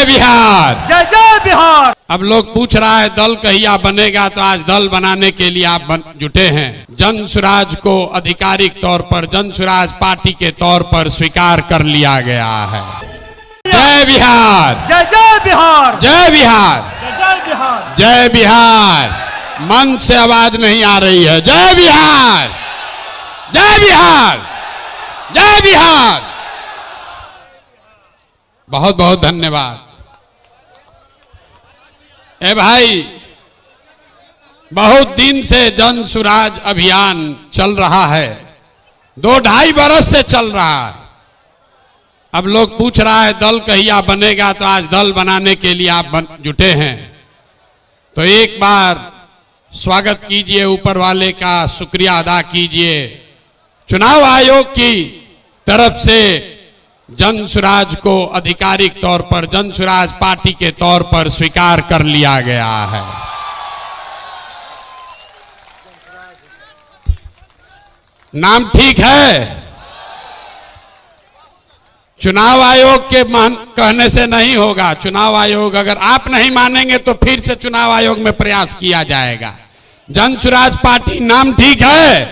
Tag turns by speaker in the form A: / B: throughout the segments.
A: बिहार,
B: जय जय बिहार।
A: अब लोग पूछ रहा है दल कहिया बनेगा, तो आज दल बनाने के लिए आप जुटे हैं। जन स्वराज को आधिकारिक तौर पर जन स्वराज पार्टी के तौर पर स्वीकार कर लिया गया है। जय बिहार,
B: जय जय बिहार,
A: जय बिहार,
B: जय जय बिहार,
A: जय बिहार। मन से आवाज नहीं आ रही है। जय बिहार, जय बिहार, जय बिहार। बहुत बहुत धन्यवाद। ए भाई, बहुत दिन से जन स्वराज अभियान चल रहा है, 2-2.5 बरस से चल रहा है। अब लोग पूछ रहा है दल कहिया बनेगा, तो आज दल बनाने के लिए आप जुटे हैं। तो एक बार स्वागत कीजिए, ऊपर वाले का शुक्रिया अदा कीजिए। चुनाव आयोग की तरफ से जन स्वराज को आधिकारिक तौर पर जन स्वराज पार्टी के तौर पर स्वीकार कर लिया गया है। नाम ठीक है? चुनाव आयोग के कहने से नहीं होगा। चुनाव आयोग, अगर आप नहीं मानेंगे तो फिर से चुनाव आयोग में प्रयास किया जाएगा। जन स्वराज पार्टी नाम ठीक है?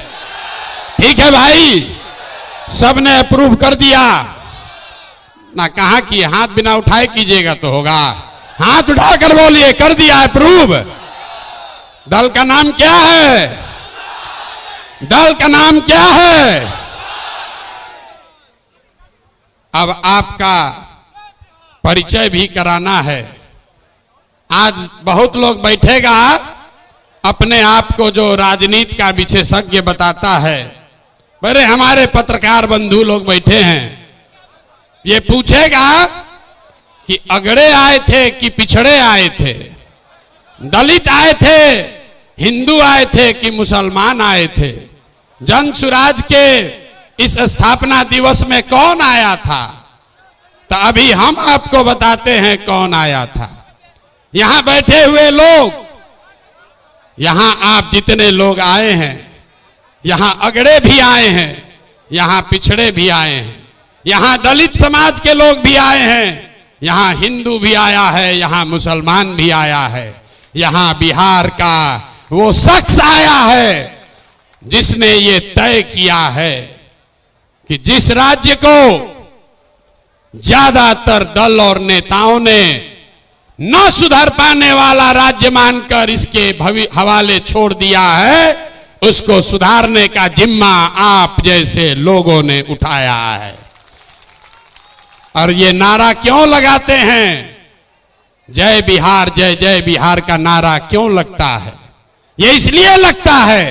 A: ठीक है भाई, सबने अप्रूव कर दिया ना? कहा कि हाथ बिना उठाए कीजिएगा तो होगा। हाथ उठाकर बोलिए, कर दिया अप्रूव। दल का नाम क्या है? दल का नाम क्या है? अब आपका परिचय भी कराना है। आज बहुत लोग बैठेगा, अपने आप को जो राजनीति का विशेषज्ञ बताता है। अरे हमारे पत्रकार बंधु लोग बैठे हैं, ये पूछेगा कि अगड़े आए थे कि पिछड़े आए थे, दलित आए थे, हिंदू आए थे कि मुसलमान आए थे। जन स्वराज के इस स्थापना दिवस में कौन आया था? तो अभी हम आपको बताते हैं कौन आया था। यहां बैठे हुए लोग, यहां आप जितने लोग आए हैं, यहां अगड़े भी आए हैं, यहां पिछड़े भी आए हैं, यहां दलित समाज के लोग भी आए हैं, यहां हिंदू भी आया है, यहां मुसलमान भी आया है। यहां बिहार का वो शख्स आया है जिसने ये तय किया है कि जिस राज्य को ज्यादातर दल और नेताओं ने न सुधर पाने वाला राज्य मानकर इसके हवाले छोड़ दिया है, उसको सुधारने का जिम्मा आप जैसे लोगों ने उठाया है। और ये नारा क्यों लगाते हैं? जय बिहार, जय जय बिहार का नारा क्यों लगता है? ये इसलिए लगता है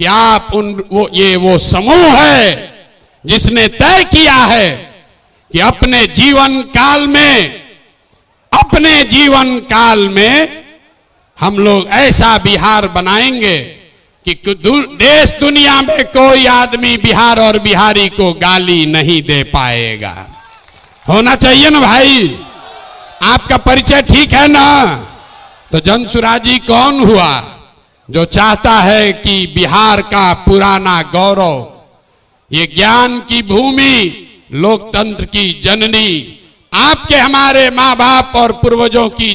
A: कि आप वो समूह है जिसने तय किया है कि अपने जीवन काल में हम लोग ऐसा बिहार बनाएंगे कि देश दुनिया में कोई आदमी बिहार और बिहारी को गाली नहीं दे पाएगा। होना चाहिए ना भाई? आपका परिचय ठीक है ना? तो जन स्वराजी कौन हुआ? जो चाहता है कि बिहार का पुराना गौरव, ये ज्ञान की भूमि, लोकतंत्र की जननी, आपके हमारे माँ बाप और पूर्वजों की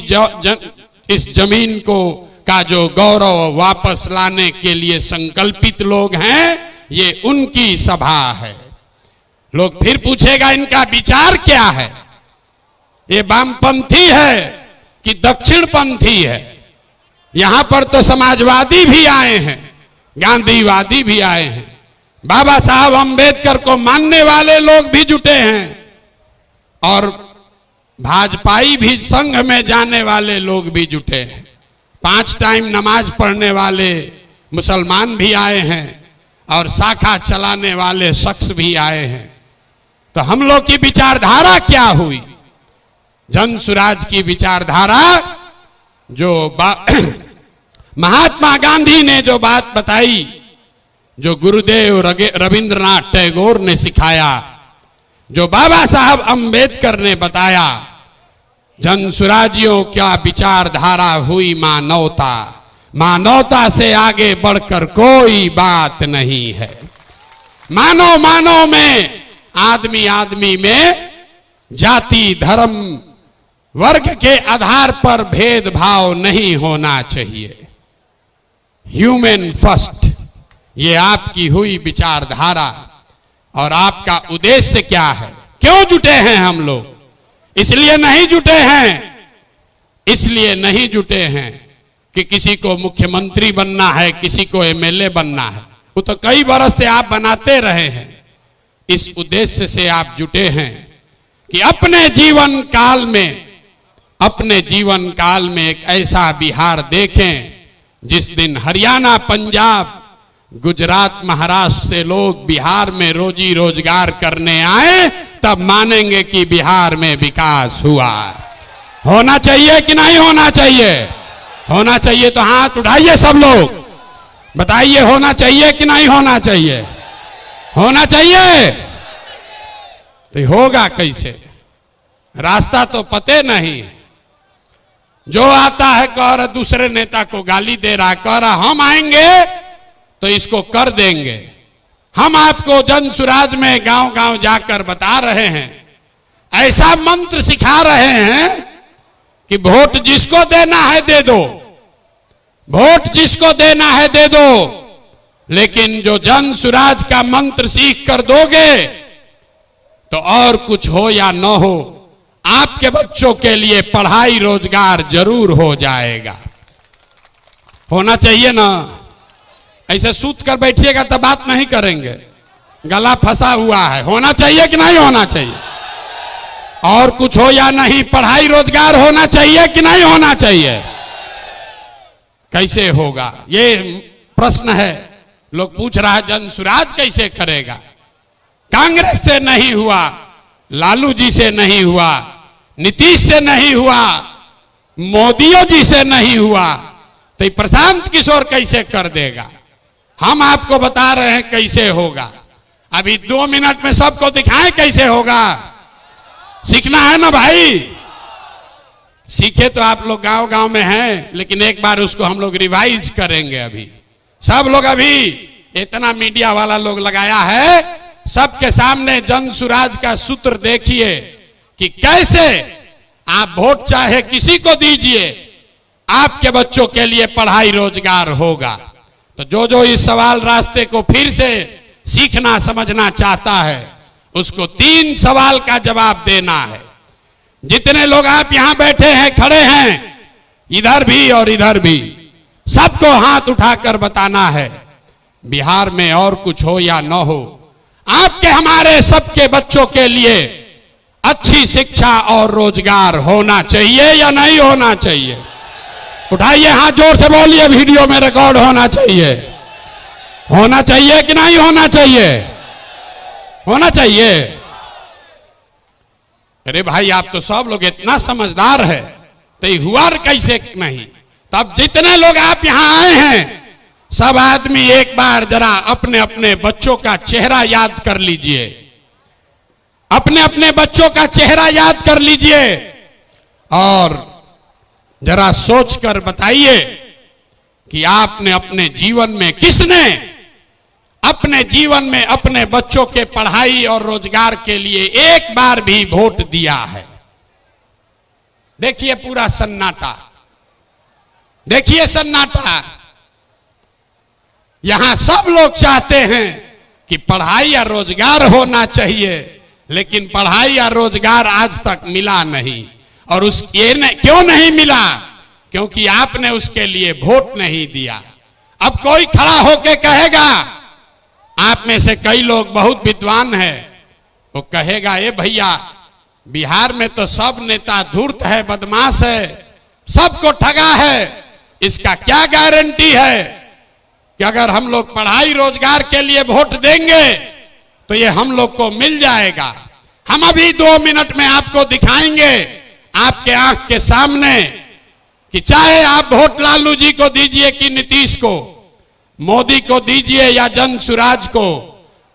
A: इस जमीन को का जो गौरव वापस लाने के लिए संकल्पित लोग हैं, ये उनकी सभा है। लोग फिर पूछेगा इनका विचार क्या है? ये वामपंथी है कि दक्षिणपंथी है? यहां पर तो समाजवादी भी आए हैं, गांधीवादी भी आए हैं, बाबा साहब अंबेडकर को मानने वाले लोग भी जुटे हैं, और भाजपाई भी संघ में जाने वाले लोग भी जुटे हैं। 5 टाइम नमाज पढ़ने वाले मुसलमान भी आए हैं, और शाखा चलाने वाले शख्स भी आए हैं। तो हम लोग की विचारधारा क्या हुई? जन स्वराज की विचारधारा जो महात्मा गांधी ने जो बात बताई, जो गुरुदेव रविंद्रनाथ टैगोर ने सिखाया, जो बाबा साहब अंबेडकर ने बताया, जन स्वराजियों क्या विचारधारा हुई मानवता। मानवता से आगे बढ़कर कोई बात नहीं है। मानव मानव में, आदमी आदमी में जाति धर्म वर्ग के आधार पर भेदभाव नहीं होना चाहिए। ह्यूमन फर्स्ट, ये आपकी हुई विचारधारा और आपका उद्देश्य क्या है? क्यों जुटे हैं हम लोग? इसलिए नहीं जुटे हैं, इसलिए नहीं जुटे हैं कि किसी को मुख्यमंत्री बनना है, किसी को एमएलए बनना है। वो तो कई बरस से आप बनाते रहे हैं। इस उद्देश्य से आप जुटे हैं कि अपने जीवन काल में एक ऐसा बिहार देखें जिस दिन हरियाणा, पंजाब, गुजरात, महाराष्ट्र से लोग बिहार में रोजी रोजगार करने आए, तब मानेंगे कि बिहार में विकास हुआ। होना चाहिए कि नहीं होना चाहिए? होना चाहिए तो हाथ उठाइए सब लोग, बताइए होना चाहिए कि नहीं होना चाहिए? होना चाहिए। तो होगा कैसे? रास्ता तो पते नहीं। जो आता है कह रहा, दूसरे नेता को गाली दे रहा, कह रहा हम आएंगे तो इसको कर देंगे। हम आपको जन सुराज में गांव गांव जाकर बता रहे हैं, ऐसा मंत्र सिखा रहे हैं कि वोट जिसको देना है दे दो, वोट जिसको देना है दे दो, लेकिन जो जन सुराज का मंत्र सीख कर दोगे तो और कुछ हो या न हो, आपके बच्चों के लिए पढ़ाई रोजगार जरूर हो जाएगा। होना चाहिए ना? ऐसे सूत कर बैठिएगा तो बात नहीं करेंगे, गला फंसा हुआ है। होना चाहिए कि नहीं होना चाहिए? और कुछ हो या नहीं, पढ़ाई रोजगार होना चाहिए कि नहीं होना चाहिए? कैसे होगा ये प्रश्न है। लोग पूछ रहा है जन सुराज कैसे करेगा? कांग्रेस से नहीं हुआ, लालू जी से नहीं हुआ, नीतीश से नहीं हुआ, मोदियों जी से नहीं हुआ, तो प्रशांत किशोर कैसे कर देगा? हम आपको बता रहे हैं कैसे होगा। अभी 2 मिनट में सबको दिखाएं कैसे होगा। सीखना है ना भाई? सीखे तो आप लोग गांव गांव में हैं, लेकिन एक बार उसको हम लोग रिवाइज करेंगे। अभी सब लोग, अभी इतना मीडिया वाला लोग लगाया है, सबके सामने जन सुराज का सूत्र देखिए कि कैसे आप वोट चाहे किसी को दीजिए, आपके बच्चों के लिए पढ़ाई रोजगार होगा। तो जो जो इस सवाल रास्ते को फिर से सीखना समझना चाहता है, उसको 3 सवाल का जवाब देना है। जितने लोग आप यहां बैठे हैं, खड़े हैं, इधर भी और इधर भी, सबको हाथ उठाकर बताना है, बिहार में और कुछ हो या न हो, आपके हमारे सबके बच्चों के लिए अच्छी शिक्षा और रोजगार होना चाहिए या नहीं होना चाहिए? उठाइए हाथ, जोर से बोलिए, वीडियो में रिकॉर्ड होना चाहिए। होना चाहिए कि नहीं होना चाहिए? होना चाहिए। अरे भाई, आप तो सब लोग इतना समझदार है, तो ये हुआ कैसे नहीं? तब जितने लोग आप यहां आए हैं, सब आदमी एक बार जरा अपने अपने बच्चों का चेहरा याद कर लीजिए, अपने अपने बच्चों का चेहरा याद कर लीजिए और जरा सोचकर बताइए कि आपने अपने जीवन में, किसने अपने जीवन में अपने बच्चों के पढ़ाई और रोजगार के लिए एक बार भी वोट दिया है? देखिए पूरा सन्नाटा, देखिए सन्नाटा। यहां सब लोग चाहते हैं कि पढ़ाई या रोजगार होना चाहिए, लेकिन पढ़ाई या रोजगार आज तक मिला नहीं। और क्यों नहीं मिला? क्योंकि आपने उसके लिए वोट नहीं दिया। अब कोई खड़ा होके कहेगा, आप में से कई लोग बहुत विद्वान हैं, वो कहेगा, ए भैया, बिहार में तो सब नेता धूर्त है, बदमाश है, सबको ठगा है, इसका क्या गारंटी है कि अगर हम लोग पढ़ाई रोजगार के लिए वोट देंगे तो ये हम लोग को मिल जाएगा? हम अभी 2 मिनट में आपको दिखाएंगे, आपके आंख के सामने, कि चाहे आप वोट लालू जी को दीजिए कि नीतीश को, मोदी को दीजिए या जन सुराज को,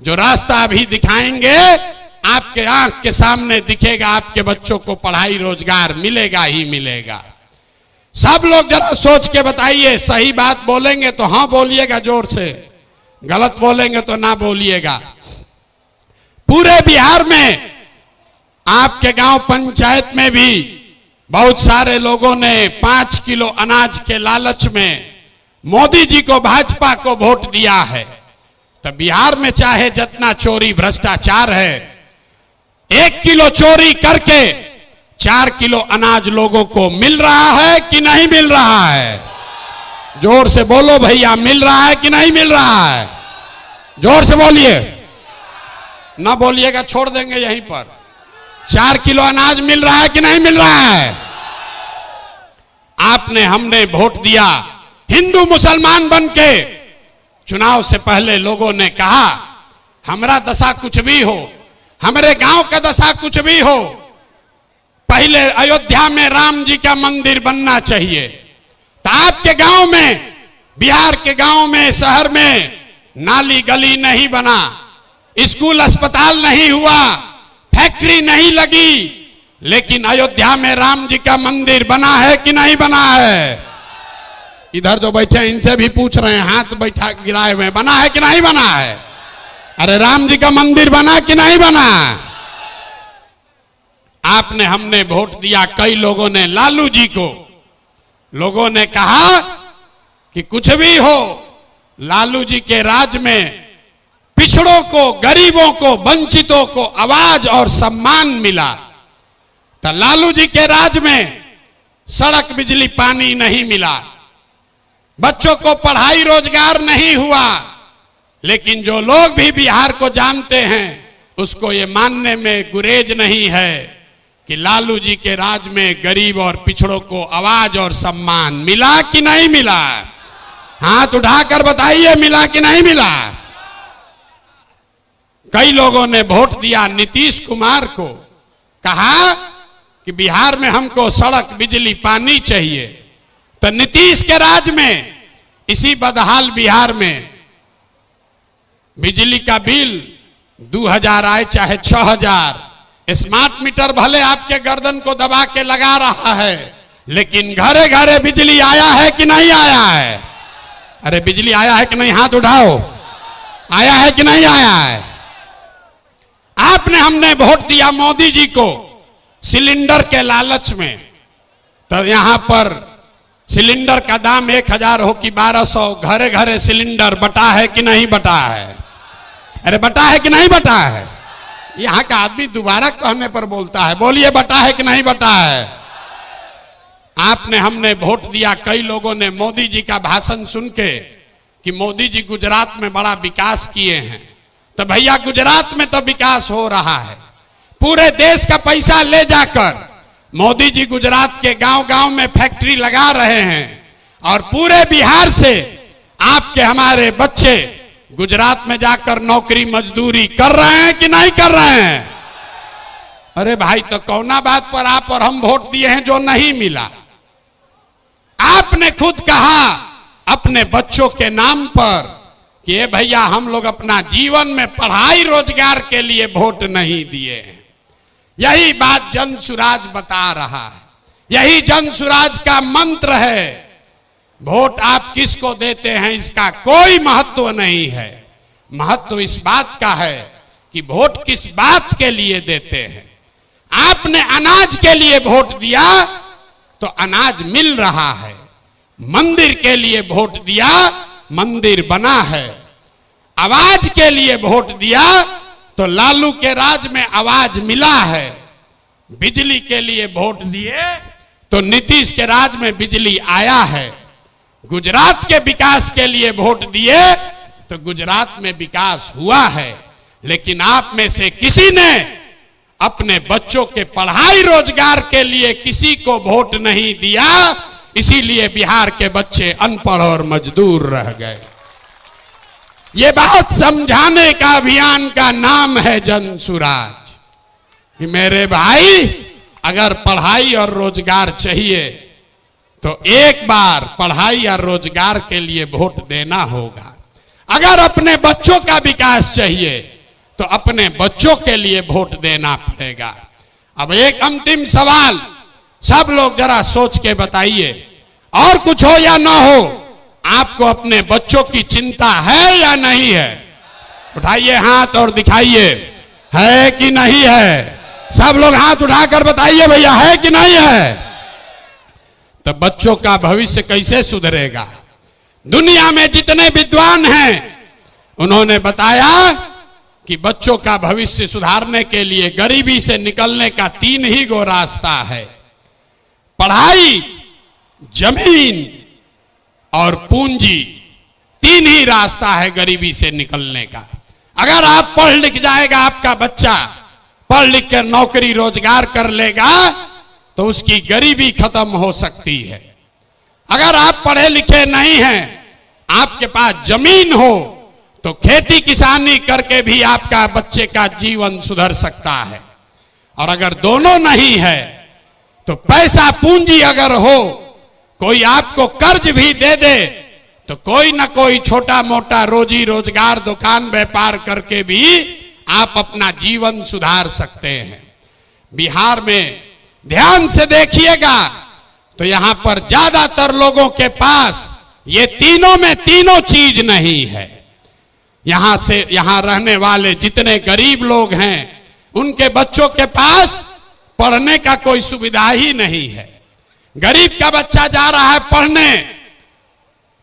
A: जो रास्ता अभी दिखाएंगे आपके आंख के सामने दिखेगा, आपके बच्चों को पढ़ाई रोजगार मिलेगा ही मिलेगा। सब लोग जरा सोच के बताइए, सही बात बोलेंगे तो हाँ बोलिएगा जोर से, गलत बोलेंगे तो ना बोलिएगा। पूरे बिहार में आपके गांव पंचायत में भी बहुत सारे लोगों ने 5 किलो अनाज के लालच में मोदी जी को, भाजपा को वोट दिया है। तो बिहार में चाहे जितना चोरी भ्रष्टाचार है, 1 किलो चोरी करके 4 किलो अनाज लोगों को मिल रहा है कि नहीं मिल रहा है? जोर से बोलो भैया, मिल रहा है कि नहीं मिल रहा है? जोर से बोलिए, ना बोलिएगा छोड़ देंगे यहीं पर। 4 किलो अनाज मिल रहा है कि नहीं मिल रहा है? आपने, हमने वोट दिया हिंदू मुसलमान बनके। चुनाव से पहले लोगों ने कहा हमारा दशा कुछ भी हो, हमारे गांव का दशा कुछ भी हो, पहले अयोध्या में राम जी का मंदिर बनना चाहिए। तो आपके गांव में, बिहार के गांव में, शहर में नाली गली नहीं बना, स्कूल अस्पताल नहीं हुआ, फैक्ट्री नहीं लगी, लेकिन अयोध्या में राम जी का मंदिर बना है कि नहीं बना है? इधर जो बैठे हैं इनसे भी पूछ रहे हैं, हाथ बैठा गिराए हुए, बना है कि नहीं बना है? अरे राम जी का मंदिर बना कि नहीं बना? आपने, हमने वोट दिया, कई लोगों ने लालू जी को। लोगों ने कहा कि कुछ भी हो, लालू जी के राज में पिछड़ों को, गरीबों को, वंचितों को आवाज और सम्मान मिला। तो लालू जी के राज में सड़क, बिजली, पानी नहीं मिला, बच्चों को पढ़ाई रोजगार नहीं हुआ। लेकिन जो लोग भी बिहार को जानते हैं उसको ये मानने में गुरेज नहीं है कि लालू जी के राज में गरीब और पिछड़ों को आवाज और सम्मान मिला कि नहीं मिला? हाथ उठाकर बताइए, मिला कि नहीं मिला? कई लोगों ने वोट दिया नीतीश कुमार को, कहा कि बिहार में हमको सड़क, बिजली, पानी चाहिए। तो नीतीश के राज में इसी बदहाल बिहार में बिजली का बिल 2000 आए चाहे 6000, स्मार्ट मीटर भले आपके गर्दन को दबा के लगा रहा है, लेकिन घरे घरे बिजली आया है कि नहीं आया है? अरे बिजली आया है कि नहीं? हाथ उठाओ, आया है कि नहीं आया है? आपने, हमने वोट दिया मोदी जी को सिलेंडर के लालच में। तो यहां पर सिलेंडर का दाम 1000 हो कि 1200, घरे घरे सिलेंडर बटा है कि नहीं बटा है? अरे बटा है कि नहीं बटा है? यहां का आदमी दोबारा कहने पर बोलता है, बोलिए बटा है कि नहीं बटा है? आपने, हमने वोट दिया, कई लोगों ने मोदी जी का भाषण सुन के कि मोदी जी गुजरात में बड़ा विकास किए हैं। तो भैया गुजरात में तो विकास हो रहा है, पूरे देश का पैसा ले जाकर मोदी जी गुजरात के गांव गांव में फैक्ट्री लगा रहे हैं, और पूरे बिहार से आपके, हमारे बच्चे गुजरात में जाकर नौकरी मजदूरी कर रहे हैं कि नहीं कर रहे हैं? अरे भाई, तो कौना बात पर आप और हम वोट दिए हैं जो नहीं मिला? आपने खुद कहा अपने बच्चों के नाम पर कि भैया हम लोग अपना जीवन में पढ़ाई रोजगार के लिए वोट नहीं दिए हैं। यही बात जन सुराज बता रहा है, यही जन सुराज का मंत्र है। वोट आप किसको देते हैं इसका कोई महत्व नहीं है, महत्व इस बात का है कि वोट किस बात के लिए देते हैं। आपने अनाज के लिए वोट दिया तो अनाज मिल रहा है, मंदिर के लिए वोट दिया, मंदिर बना है, आवाज के लिए वोट दिया तो लालू के राज में आवाज मिला है, बिजली के लिए वोट दिए तो नीतीश के राज में बिजली आया है, गुजरात के विकास के लिए वोट दिए तो गुजरात में विकास हुआ है। लेकिन आप में से किसी ने अपने बच्चों के पढ़ाई रोजगार के लिए किसी को वोट नहीं दिया, इसीलिए बिहार के बच्चे अनपढ़ और मजदूर रह गए। ये बात समझाने का अभियान का नाम है जन सुराज कि मेरे भाई, अगर पढ़ाई और रोजगार चाहिए तो एक बार पढ़ाई और रोजगार के लिए वोट देना होगा। अगर अपने बच्चों का विकास चाहिए तो अपने बच्चों के लिए वोट देना पड़ेगा। अब एक अंतिम सवाल, सब लोग जरा सोच के बताइए, और कुछ हो या ना हो, आपको अपने बच्चों की चिंता है या नहीं है? उठाइए हाथ और दिखाइए, है कि नहीं है? सब लोग हाथ उठाकर बताइए भैया, है कि नहीं है? तो बच्चों का भविष्य कैसे सुधरेगा। दुनिया में जितने विद्वान हैं उन्होंने बताया कि बच्चों का भविष्य सुधारने के लिए गरीबी से निकलने का 3 ही गो रास्ता है, पढ़ाई, जमीन और पूंजी। 3 ही रास्ता है गरीबी से निकलने का। अगर आप पढ़ लिख जाएगा, आपका बच्चा पढ़ लिख कर नौकरी रोजगार कर लेगा तो उसकी गरीबी खत्म हो सकती है। अगर आप पढ़े लिखे नहीं हैं, आपके पास जमीन हो तो खेती किसानी करके भी आपका बच्चे का जीवन सुधर सकता है। और अगर दोनों नहीं है तो पैसा पूंजी अगर हो, कोई आपको कर्ज भी दे दे तो कोई ना कोई छोटा मोटा रोजी रोजगार दुकान व्यापार करके भी आप अपना जीवन सुधार सकते हैं। बिहार में ध्यान से देखिएगा तो यहां पर ज्यादातर लोगों के पास ये तीनों में तीनों चीज नहीं है। यहां रहने वाले जितने गरीब लोग हैं उनके बच्चों के पास पढ़ने का कोई सुविधा ही नहीं है। गरीब का बच्चा जा रहा है पढ़ने,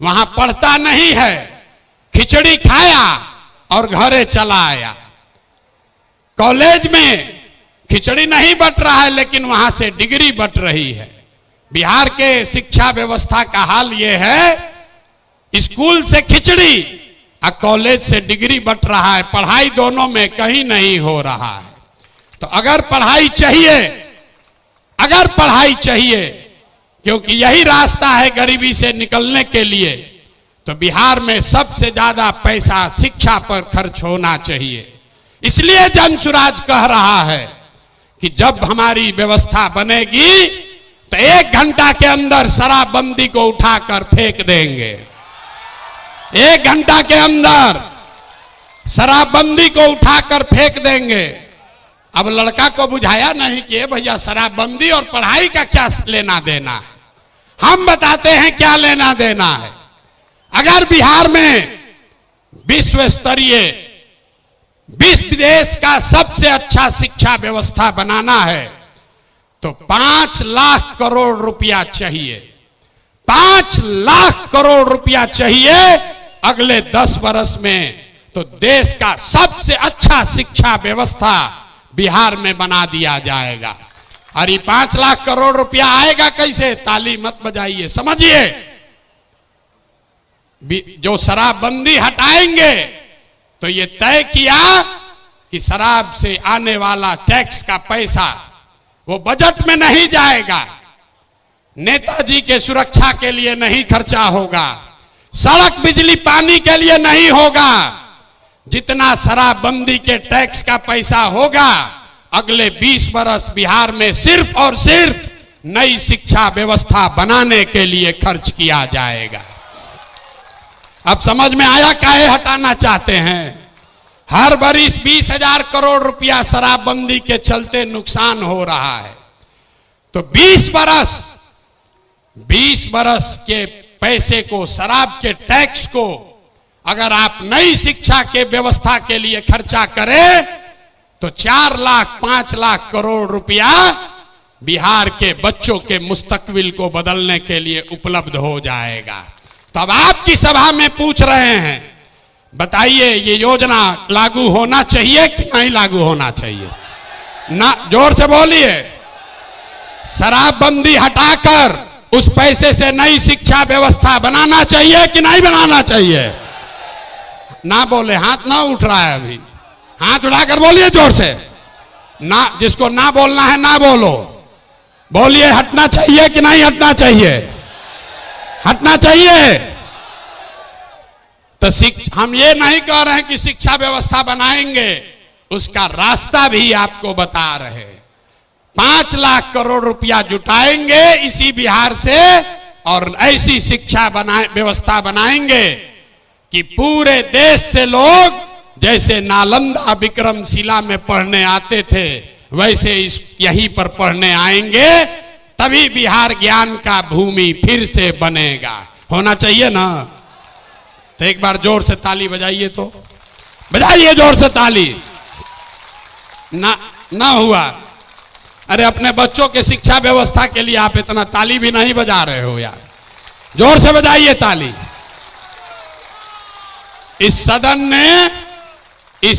A: वहां पढ़ता नहीं है, खिचड़ी खाया और घरे चला आया। कॉलेज में खिचड़ी नहीं बट रहा है लेकिन वहां से डिग्री बट रही है। बिहार के शिक्षा व्यवस्था का हाल यह है, स्कूल से खिचड़ी और कॉलेज से डिग्री बट रहा है, पढ़ाई दोनों में कहीं नहीं हो रहा है। तो अगर पढ़ाई चाहिए क्योंकि यही रास्ता है गरीबी से निकलने के लिए, तो बिहार में सबसे ज्यादा पैसा शिक्षा पर खर्च होना चाहिए। इसलिए जनसुराज कह रहा है कि जब हमारी व्यवस्था बनेगी तो 1 घंटा के अंदर शराबबंदी को उठाकर फेंक देंगे। 1 घंटा के अंदर शराबबंदी को उठाकर फेंक देंगे। अब लड़का को बुझाया नहीं कि भैया शराबबंदी और पढ़ाई का क्या लेना देना है। हम बताते हैं क्या लेना देना है। अगर बिहार में विश्व स्तरीय विश्व देश का सबसे अच्छा शिक्षा व्यवस्था बनाना है तो 5 लाख करोड़ रुपया चाहिए। 5 लाख करोड़ रुपया चाहिए अगले 10 वर्ष में, तो देश का सबसे अच्छा शिक्षा व्यवस्था बिहार में बना दिया जाएगा। और ये 5 लाख करोड़ रुपया आएगा कैसे? ताली मत बजाइए, समझिए। जो शराबबंदी हटाएंगे तो ये तय किया कि शराब से आने वाला टैक्स का पैसा वो बजट में नहीं जाएगा, नेताजी के सुरक्षा के लिए नहीं खर्चा होगा, सड़क बिजली पानी के लिए नहीं होगा। जितना शराबबंदी के टैक्स का पैसा होगा अगले 20 वर्ष बिहार में सिर्फ और सिर्फ नई शिक्षा व्यवस्था बनाने के लिए खर्च किया जाएगा। अब समझ में आया काहे हटाना चाहते हैं? हर बरिस 20,000 करोड़ रुपया शराबबंदी के चलते नुकसान हो रहा है। तो 20 बरस के पैसे को, शराब के टैक्स को अगर आप नई शिक्षा के व्यवस्था के लिए खर्चा करें तो 4 लाख 5 लाख करोड़ रुपया बिहार के बच्चों के मुस्तकबिल को बदलने के लिए उपलब्ध हो जाएगा। तब आपकी सभा में पूछ रहे हैं, बताइए ये योजना लागू होना चाहिए कि नहीं लागू होना चाहिए? ना, जोर से बोलिए। शराबबंदी हटाकर उस पैसे से नई शिक्षा व्यवस्था बनाना चाहिए कि नहीं बनाना चाहिए? ना बोले, हाथ ना उठ रहा है अभी, हाथ उठाकर बोलिए जोर से। ना, जिसको ना बोलना है ना बोलो, बोलिए हटना चाहिए कि नहीं हटना चाहिए? हटना चाहिए। तो हम ये नहीं कह रहे हैं कि शिक्षा व्यवस्था बनाएंगे, उसका रास्ता भी आपको बता रहे हैं। 5 लाख करोड़ रुपया जुटाएंगे इसी बिहार से और ऐसी शिक्षा व्यवस्था बनाएंगे कि पूरे देश से लोग जैसे नालंदा विक्रमशिला में पढ़ने आते थे वैसे यहीं पर पढ़ने आएंगे, तभी बिहार ज्ञान का भूमि फिर से बनेगा। होना चाहिए ना? तो एक बार जोर से ताली बजाइए, तो बजाइए जोर से ताली। ना हुआ। अरे अपने बच्चों के शिक्षा व्यवस्था के लिए आप इतना ताली भी नहीं बजा रहे हो यार, जोर से बजाइए ताली। इस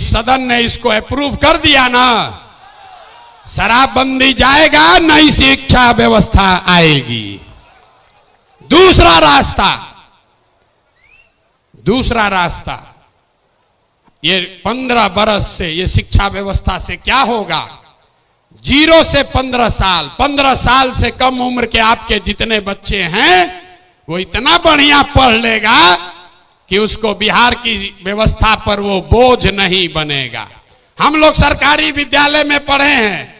A: सदन ने इसको अप्रूव कर दिया ना, शराबबंदी जाएगा, नई शिक्षा व्यवस्था आएगी। दूसरा रास्ता, ये 15 बरस से ये शिक्षा व्यवस्था से क्या होगा? 0 से 15 साल, 15 साल से कम उम्र के आपके जितने बच्चे हैं वो इतना बढ़िया पढ़ लेगा कि उसको बिहार की व्यवस्था पर वो बोझ नहीं बनेगा। हम लोग सरकारी विद्यालय में पढ़े हैं,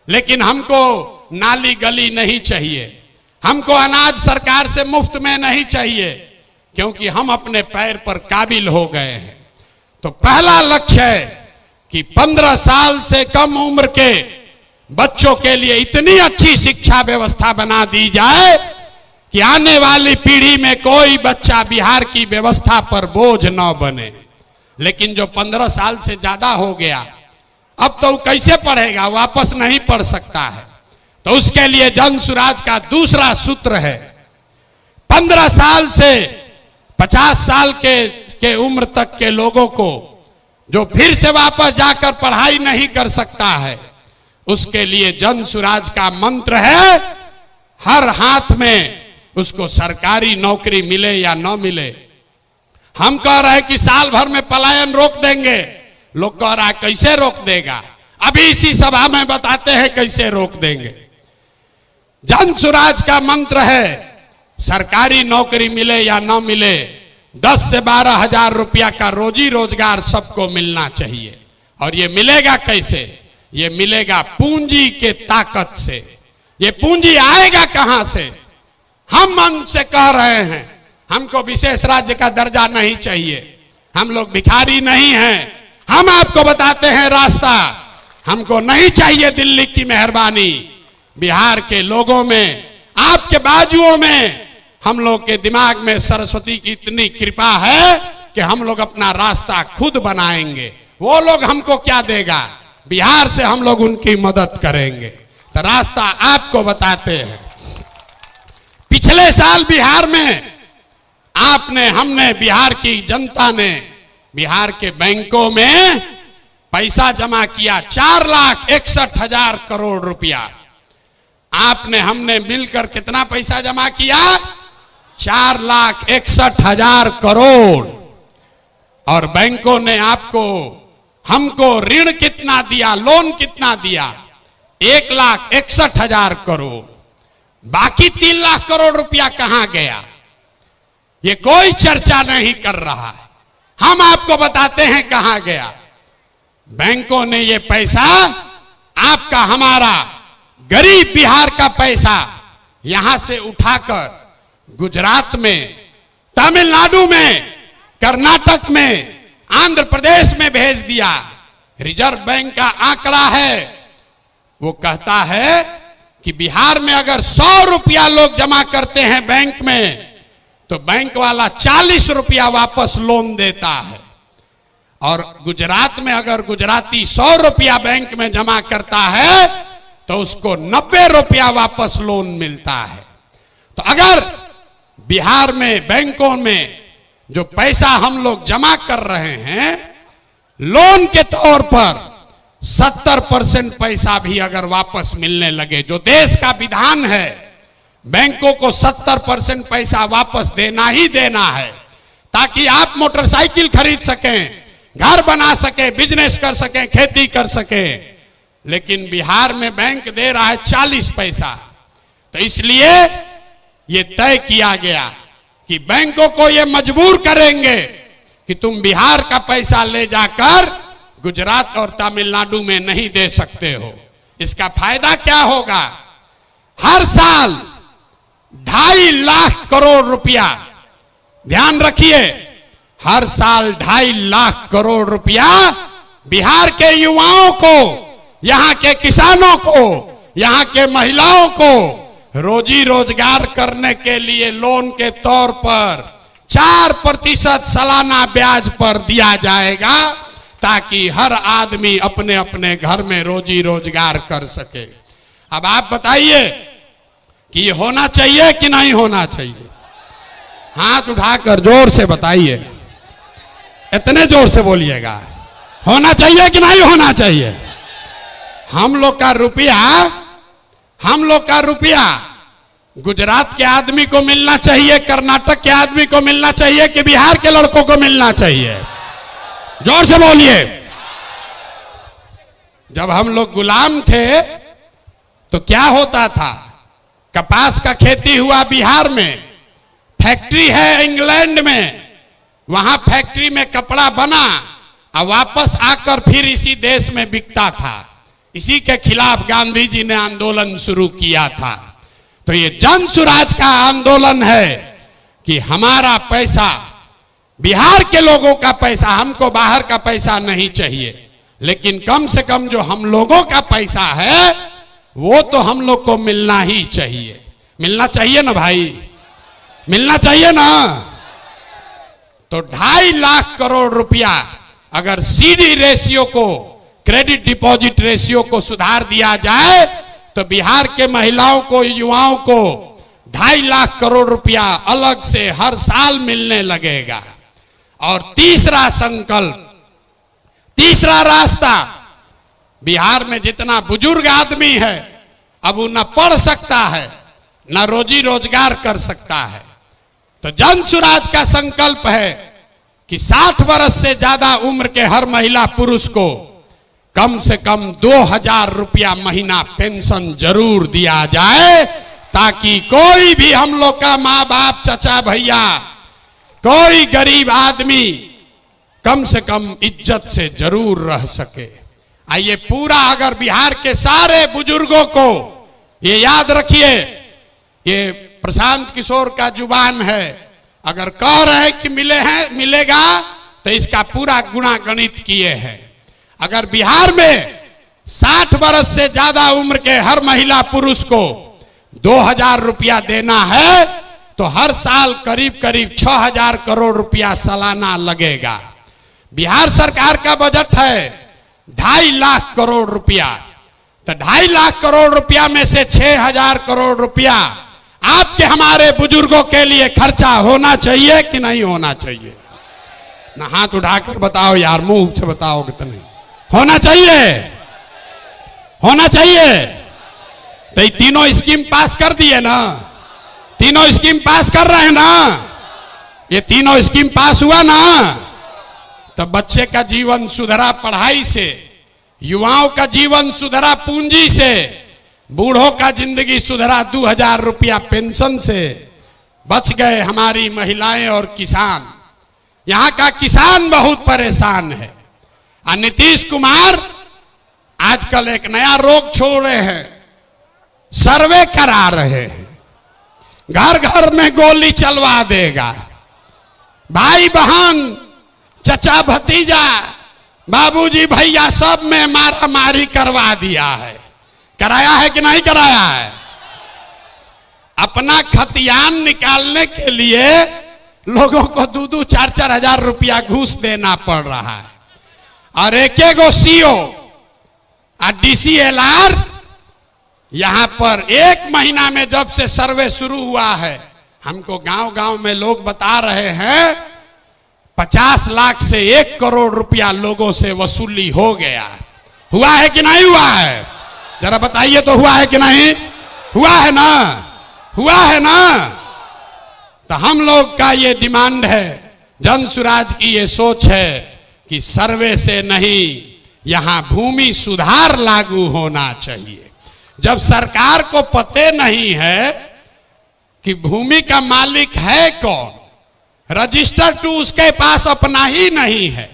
A: लेकिन हमको नाली गली नहीं चाहिए, हमको अनाज सरकार से मुफ्त में नहीं चाहिए, क्योंकि हम अपने पैर पर काबिल हो गए हैं। तो पहला लक्ष्य है कि 15 साल से कम उम्र के बच्चों के लिए इतनी अच्छी शिक्षा व्यवस्था बना दी जाए कि आने वाली पीढ़ी में कोई बच्चा बिहार की व्यवस्था पर बोझ न बने। लेकिन जो 15 साल से ज्यादा हो गया, अब तो कैसे पढ़ेगा? वापस नहीं पढ़ सकता है। तो उसके लिए जन सुराज का दूसरा सूत्र है, 15 साल से 50 साल के उम्र तक के लोगों को जो फिर से वापस जाकर पढ़ाई नहीं कर सकता है, उसके लिए जन सुराज का मंत्र है, हर हाथ में उसको सरकारी नौकरी मिले या न मिले। हम कह रहे हैं कि साल भर में पलायन रोक देंगे, लोग कह रहा है कैसे रोक देगा? अभी इसी सभा में बताते हैं कैसे रोक देंगे। जन सुराज का मंत्र है, सरकारी नौकरी मिले या न मिले, 10 से 12 हजार रुपया का रोजी रोजगार सबको मिलना चाहिए। और ये मिलेगा कैसे? ये मिलेगा पूंजी के ताकत से। ये पूंजी आएगा कहां से? हम मन से कह रहे हैं, हमको विशेष राज्य का दर्जा नहीं चाहिए, हम लोग भिखारी नहीं हैं। हम आपको बताते हैं रास्ता, हमको नहीं चाहिए दिल्ली की मेहरबानी। बिहार के लोगों में, आपके बाजुओं में, हम लोग के दिमाग में सरस्वती की इतनी कृपा है कि हम लोग अपना रास्ता खुद बनाएंगे। वो लोग हमको क्या देगा? बिहार से हम लोग उनकी मदद करेंगे। तो रास्ता आपको बताते हैं। पिछले साल बिहार में हमने बिहार की जनता ने बिहार के बैंकों में पैसा जमा किया, 4,61,000 करोड़ रुपया। हमने मिलकर कितना पैसा जमा किया? 4,61,000 करोड़। और बैंकों ने हमको ऋण कितना दिया, लोन कितना दिया? 1,61,000 करोड़। बाकी 3 लाख करोड़ रुपया कहां गया? ये कोई चर्चा नहीं कर रहा है। हम आपको बताते हैं कहां गया। बैंकों ने ये पैसा, आपका हमारा गरीब बिहार का पैसा यहां से उठाकर गुजरात में, तमिलनाडु में, कर्नाटक में, आंध्र प्रदेश में भेज दिया। रिजर्व बैंक का आंकड़ा है, वो कहता है कि बिहार में अगर 100 रुपया लोग जमा करते हैं बैंक में, तो बैंक वाला 40 रुपया वापस लोन देता है। और गुजरात में अगर गुजराती 100 रुपया बैंक में जमा करता है तो उसको 90 रुपया वापस लोन मिलता है। तो अगर बिहार में बैंकों में जो पैसा हम लोग जमा कर रहे हैं लोन के तौर पर, 70% पैसा भी अगर वापस मिलने लगे, जो देश का विधान है, बैंकों को 70% पैसा वापस देना ही देना है, ताकि आप मोटरसाइकिल खरीद सकें, घर बना सके, बिजनेस कर सके, खेती कर सके। लेकिन बिहार में बैंक दे रहा है 40 पैसा। तो इसलिए ये तय किया गया कि बैंकों को ये मजबूर करेंगे कि तुम बिहार का पैसा ले जाकर गुजरात और तमिलनाडु में नहीं दे सकते हो। इसका फायदा क्या होगा? हर साल 2.5 लाख करोड़ रुपया, ध्यान रखिए, हर साल 2.5 लाख करोड़ रुपया बिहार के युवाओं को, यहां के किसानों को, यहां के महिलाओं को रोजी रोजगार करने के लिए लोन के तौर पर 4% सालाना ब्याज पर दिया जाएगा, ताकि हर आदमी अपने अपने घर में रोजी रोजगार कर सके। अब आप बताइए कि ये होना चाहिए कि नहीं होना चाहिए? हाथ उठाकर जोर से बताइए, इतने जोर से बोलिएगा, होना चाहिए कि नहीं होना चाहिए? हम लोग का रुपया गुजरात के आदमी को मिलना चाहिए, कर्नाटक के आदमी को मिलना चाहिए कि बिहार के लड़कों को मिलना चाहिए? जोर से बोलिए। जब हम लोग गुलाम थे तो क्या होता था? कपास का खेती हुआ बिहार में, फैक्ट्री है इंग्लैंड में, वहां फैक्ट्री में कपड़ा बना और वापस आकर फिर इसी देश में बिकता था। इसी के खिलाफ गांधी जी ने आंदोलन शुरू किया था। तो ये जन सुराज का आंदोलन है कि हमारा पैसा, बिहार के लोगों का पैसा, हमको बाहर का पैसा नहीं चाहिए, लेकिन कम से कम जो हम लोगों का पैसा है वो तो हम लोग को मिलना ही चाहिए। मिलना चाहिए ना भाई, मिलना चाहिए ना। तो 2.5 लाख करोड़ रुपया अगर सीडी रेशियो को, क्रेडिट डिपॉजिट रेशियो को सुधार दिया जाए तो बिहार के महिलाओं को, युवाओं को 2.5 लाख करोड़ रुपया अलग से हर साल मिलने लगेगा। और तीसरा संकल्प, तीसरा रास्ता, बिहार में जितना बुजुर्ग आदमी है अब वो न पढ़ सकता है न रोजी रोजगार कर सकता है। तो जन सुराज का संकल्प है कि 60 वर्ष से ज्यादा उम्र के हर महिला पुरुष को कम से कम 2000 रुपया महीना पेंशन जरूर दिया जाए, ताकि कोई भी हम लोग का माँ बाप, चचा भैया, कोई गरीब आदमी कम से कम इज्जत से जरूर रह सके। आइए पूरा, अगर बिहार के सारे बुजुर्गों को ये याद रखिए, ये प्रशांत किशोर का जुबान है, अगर कह रहे हैं कि मिलेगा तो इसका पूरा गुणा गणित किए हैं। अगर बिहार में 60 वर्ष से ज्यादा उम्र के हर महिला पुरुष को 2000 रुपया देना है तो हर साल करीब करीब 6000 करोड़ रुपया सालाना लगेगा। बिहार सरकार का बजट है 2.5 लाख करोड़ रुपया, तो 2.5 लाख करोड़ रुपया में से 6000 करोड़ रुपया आपके हमारे बुजुर्गों के लिए खर्चा होना चाहिए कि नहीं होना चाहिए? ना हाथ उठाकर बताओ यार, मुंह से बताओ कि नहीं होना चाहिए? होना चाहिए। तो ये तीनों स्कीम पास कर दिए ना, तीनों स्कीम पास कर रहे हैं ना, ये तीनों स्कीम पास हुआ ना, तो बच्चे का जीवन सुधरा पढ़ाई से, युवाओं का जीवन सुधरा पूंजी से, बूढ़ों का जिंदगी सुधरा 2000 रुपया पेंशन से, बच गए हमारी महिलाएं और किसान। यहां का किसान बहुत परेशान है। और नीतीश कुमार आजकल एक नया रोग छोड़ रहे हैं, सर्वे करा रहे हैं, घर घर में गोली चलवा देगा, भाई बहन, चचा भतीजा, बाबूजी भैया सब में मारा मारी करवा दिया है। कराया है कि नहीं कराया है? अपना खतियान निकालने के लिए लोगों को 2-2, 4-4 हजार रुपया घूस देना पड़ रहा है। और एक सीओ और DCLR यहां पर 1 महीना में जब से सर्वे शुरू हुआ है, हमको गांव गांव में लोग बता रहे हैं 50 लाख से 1 करोड़ रुपया लोगों से वसूली हो गया। हुआ है कि नहीं हुआ है? जरा बताइए तो, हुआ है कि नहीं? हुआ है ना, हुआ है ना। तो हम लोग का ये डिमांड है, जन सुराज की ये सोच है कि सर्वे से नहीं, यहां भूमि सुधार लागू होना चाहिए। जब सरकार को पते नहीं है कि भूमि का मालिक है कौन, रजिस्टर टू उसके पास अपना ही नहीं है,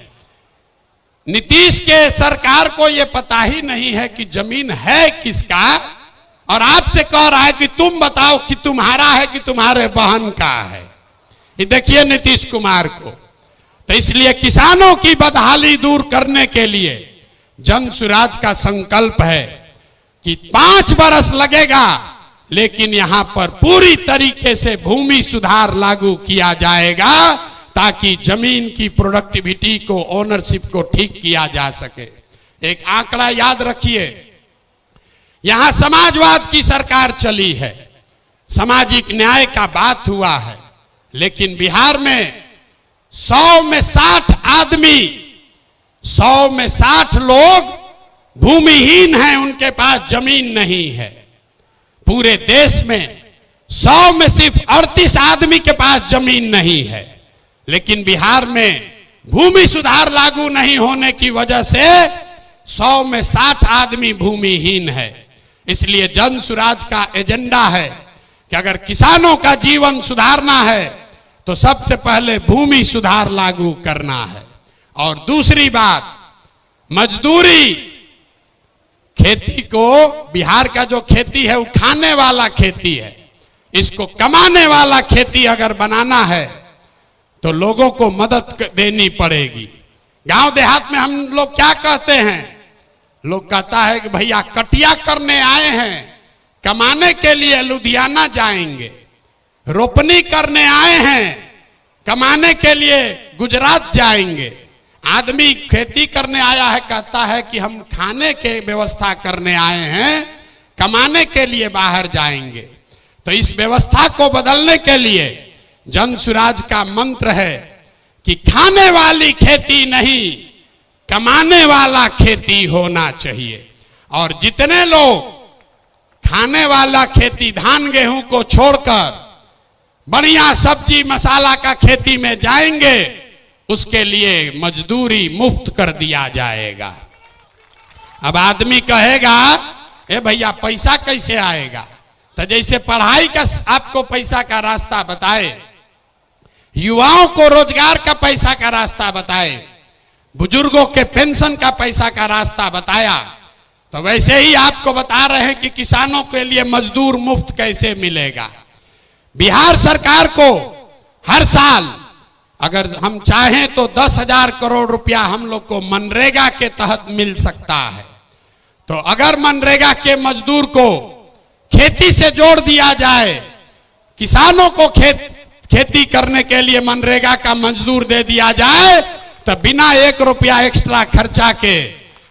A: नीतीश के सरकार को यह पता ही नहीं है कि जमीन है किसका, और आपसे कह रहा है कि तुम बताओ कि तुम्हारा है कि तुम्हारे बहन का है। ये देखिए नीतीश कुमार को। तो इसलिए किसानों की बदहाली दूर करने के लिए जन सुराज का संकल्प है कि 5 वर्ष लगेगा, लेकिन यहां पर पूरी तरीके से भूमि सुधार लागू किया जाएगा, ताकि जमीन की प्रोडक्टिविटी को, ओनरशिप को ठीक किया जा सके। एक आंकड़ा याद रखिए, यहां समाजवाद की सरकार चली है, सामाजिक न्याय का बात हुआ है, लेकिन बिहार में 100 में 60 आदमी, 100 में 60 लोग भूमिहीन हैं, उनके पास जमीन नहीं है। पूरे देश में 100 में सिर्फ 38 आदमी के पास जमीन नहीं है, लेकिन बिहार में भूमि सुधार लागू नहीं होने की वजह से 100 में 60 आदमी भूमिहीन है। इसलिए जन सुराज का एजेंडा है कि अगर किसानों का जीवन सुधारना है तो सबसे पहले भूमि सुधार लागू करना है। और दूसरी बात, मजदूरी, खेती को, बिहार का जो खेती है वो खाने वाला खेती है, इसको कमाने वाला खेती अगर बनाना है तो लोगों को मदद देनी पड़ेगी। गांव देहात में हम लोग क्या कहते हैं, लोग कहता है कि भैया कटिया करने आए हैं, कमाने के लिए लुधियाना जाएंगे, रोपनी करने आए हैं, कमाने के लिए गुजरात जाएंगे। आदमी खेती करने आया है, कहता है कि हम खाने के व्यवस्था करने आए हैं, कमाने के लिए बाहर जाएंगे। तो इस व्यवस्था को बदलने के लिए जन सुराज का मंत्र है कि खाने वाली खेती नहीं, कमाने वाला खेती होना चाहिए। और जितने लोग खाने वाला खेती, धान गेहूं को छोड़कर बढ़िया सब्जी मसाला का खेती में जाएंगे, उसके लिए मजदूरी मुफ्त कर दिया जाएगा। अब आदमी कहेगा ए भैया पैसा कैसे आएगा, तो जैसे पढ़ाई का आपको पैसा का रास्ता बताए, युवाओं को रोजगार का पैसा का रास्ता बताए, बुजुर्गों के पेंशन का पैसा का रास्ता बताया, तो वैसे ही आपको बता रहे हैं कि किसानों के लिए मजदूर मुफ्त कैसे मिलेगा। बिहार सरकार को हर साल अगर हम चाहें तो 10,000 करोड़ रुपया हम लोग को मनरेगा के तहत मिल सकता है। तो अगर मनरेगा के मजदूर को खेती से जोड़ दिया जाए, किसानों को खेती करने के लिए मनरेगा का मजदूर दे दिया जाए, तो बिना 1 रुपया एक्स्ट्रा खर्चा के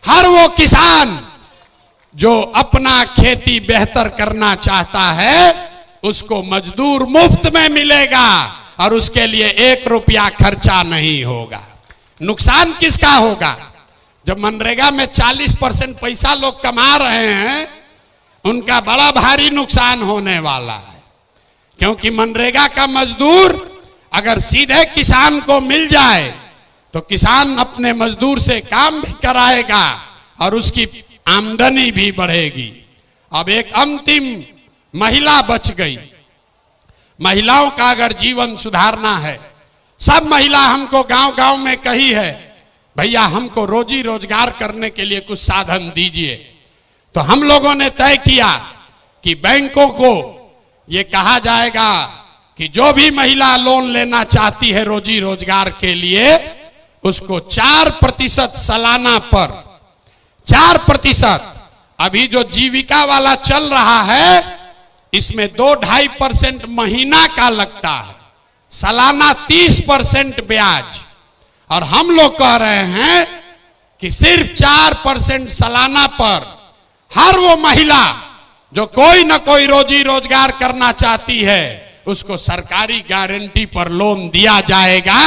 A: हर वो किसान जो अपना खेती बेहतर करना चाहता है उसको मजदूर मुफ्त में मिलेगा और उसके लिए 1 रुपया खर्चा नहीं होगा। नुकसान किसका होगा? जब मनरेगा में 40% पैसा लोग कमा रहे हैं, उनका बड़ा भारी नुकसान होने वाला है। क्योंकि मनरेगा का मजदूर अगर सीधे किसान को मिल जाए तो किसान अपने मजदूर से काम भी कराएगा और उसकी आमदनी भी बढ़ेगी। अब एक अंतिम महिला बच गई। महिलाओं का अगर जीवन सुधारना है, सब महिला हमको गांव-गांव में कही है भैया हमको रोजी रोजगार करने के लिए कुछ साधन दीजिए। तो हम लोगों ने तय किया कि बैंकों को ये कहा जाएगा कि जो भी महिला लोन लेना चाहती है रोजी रोजगार के लिए, उसको 4% सालाना पर 4%, अभी जो जीविका वाला चल रहा है इसमें 2-2.5% महीना का लगता है, सालाना 30% ब्याज। और हम लोग कह रहे हैं कि सिर्फ 4% सालाना पर हर वो महिला जो कोई ना कोई रोजी रोजगार करना चाहती है उसको सरकारी गारंटी पर लोन दिया जाएगा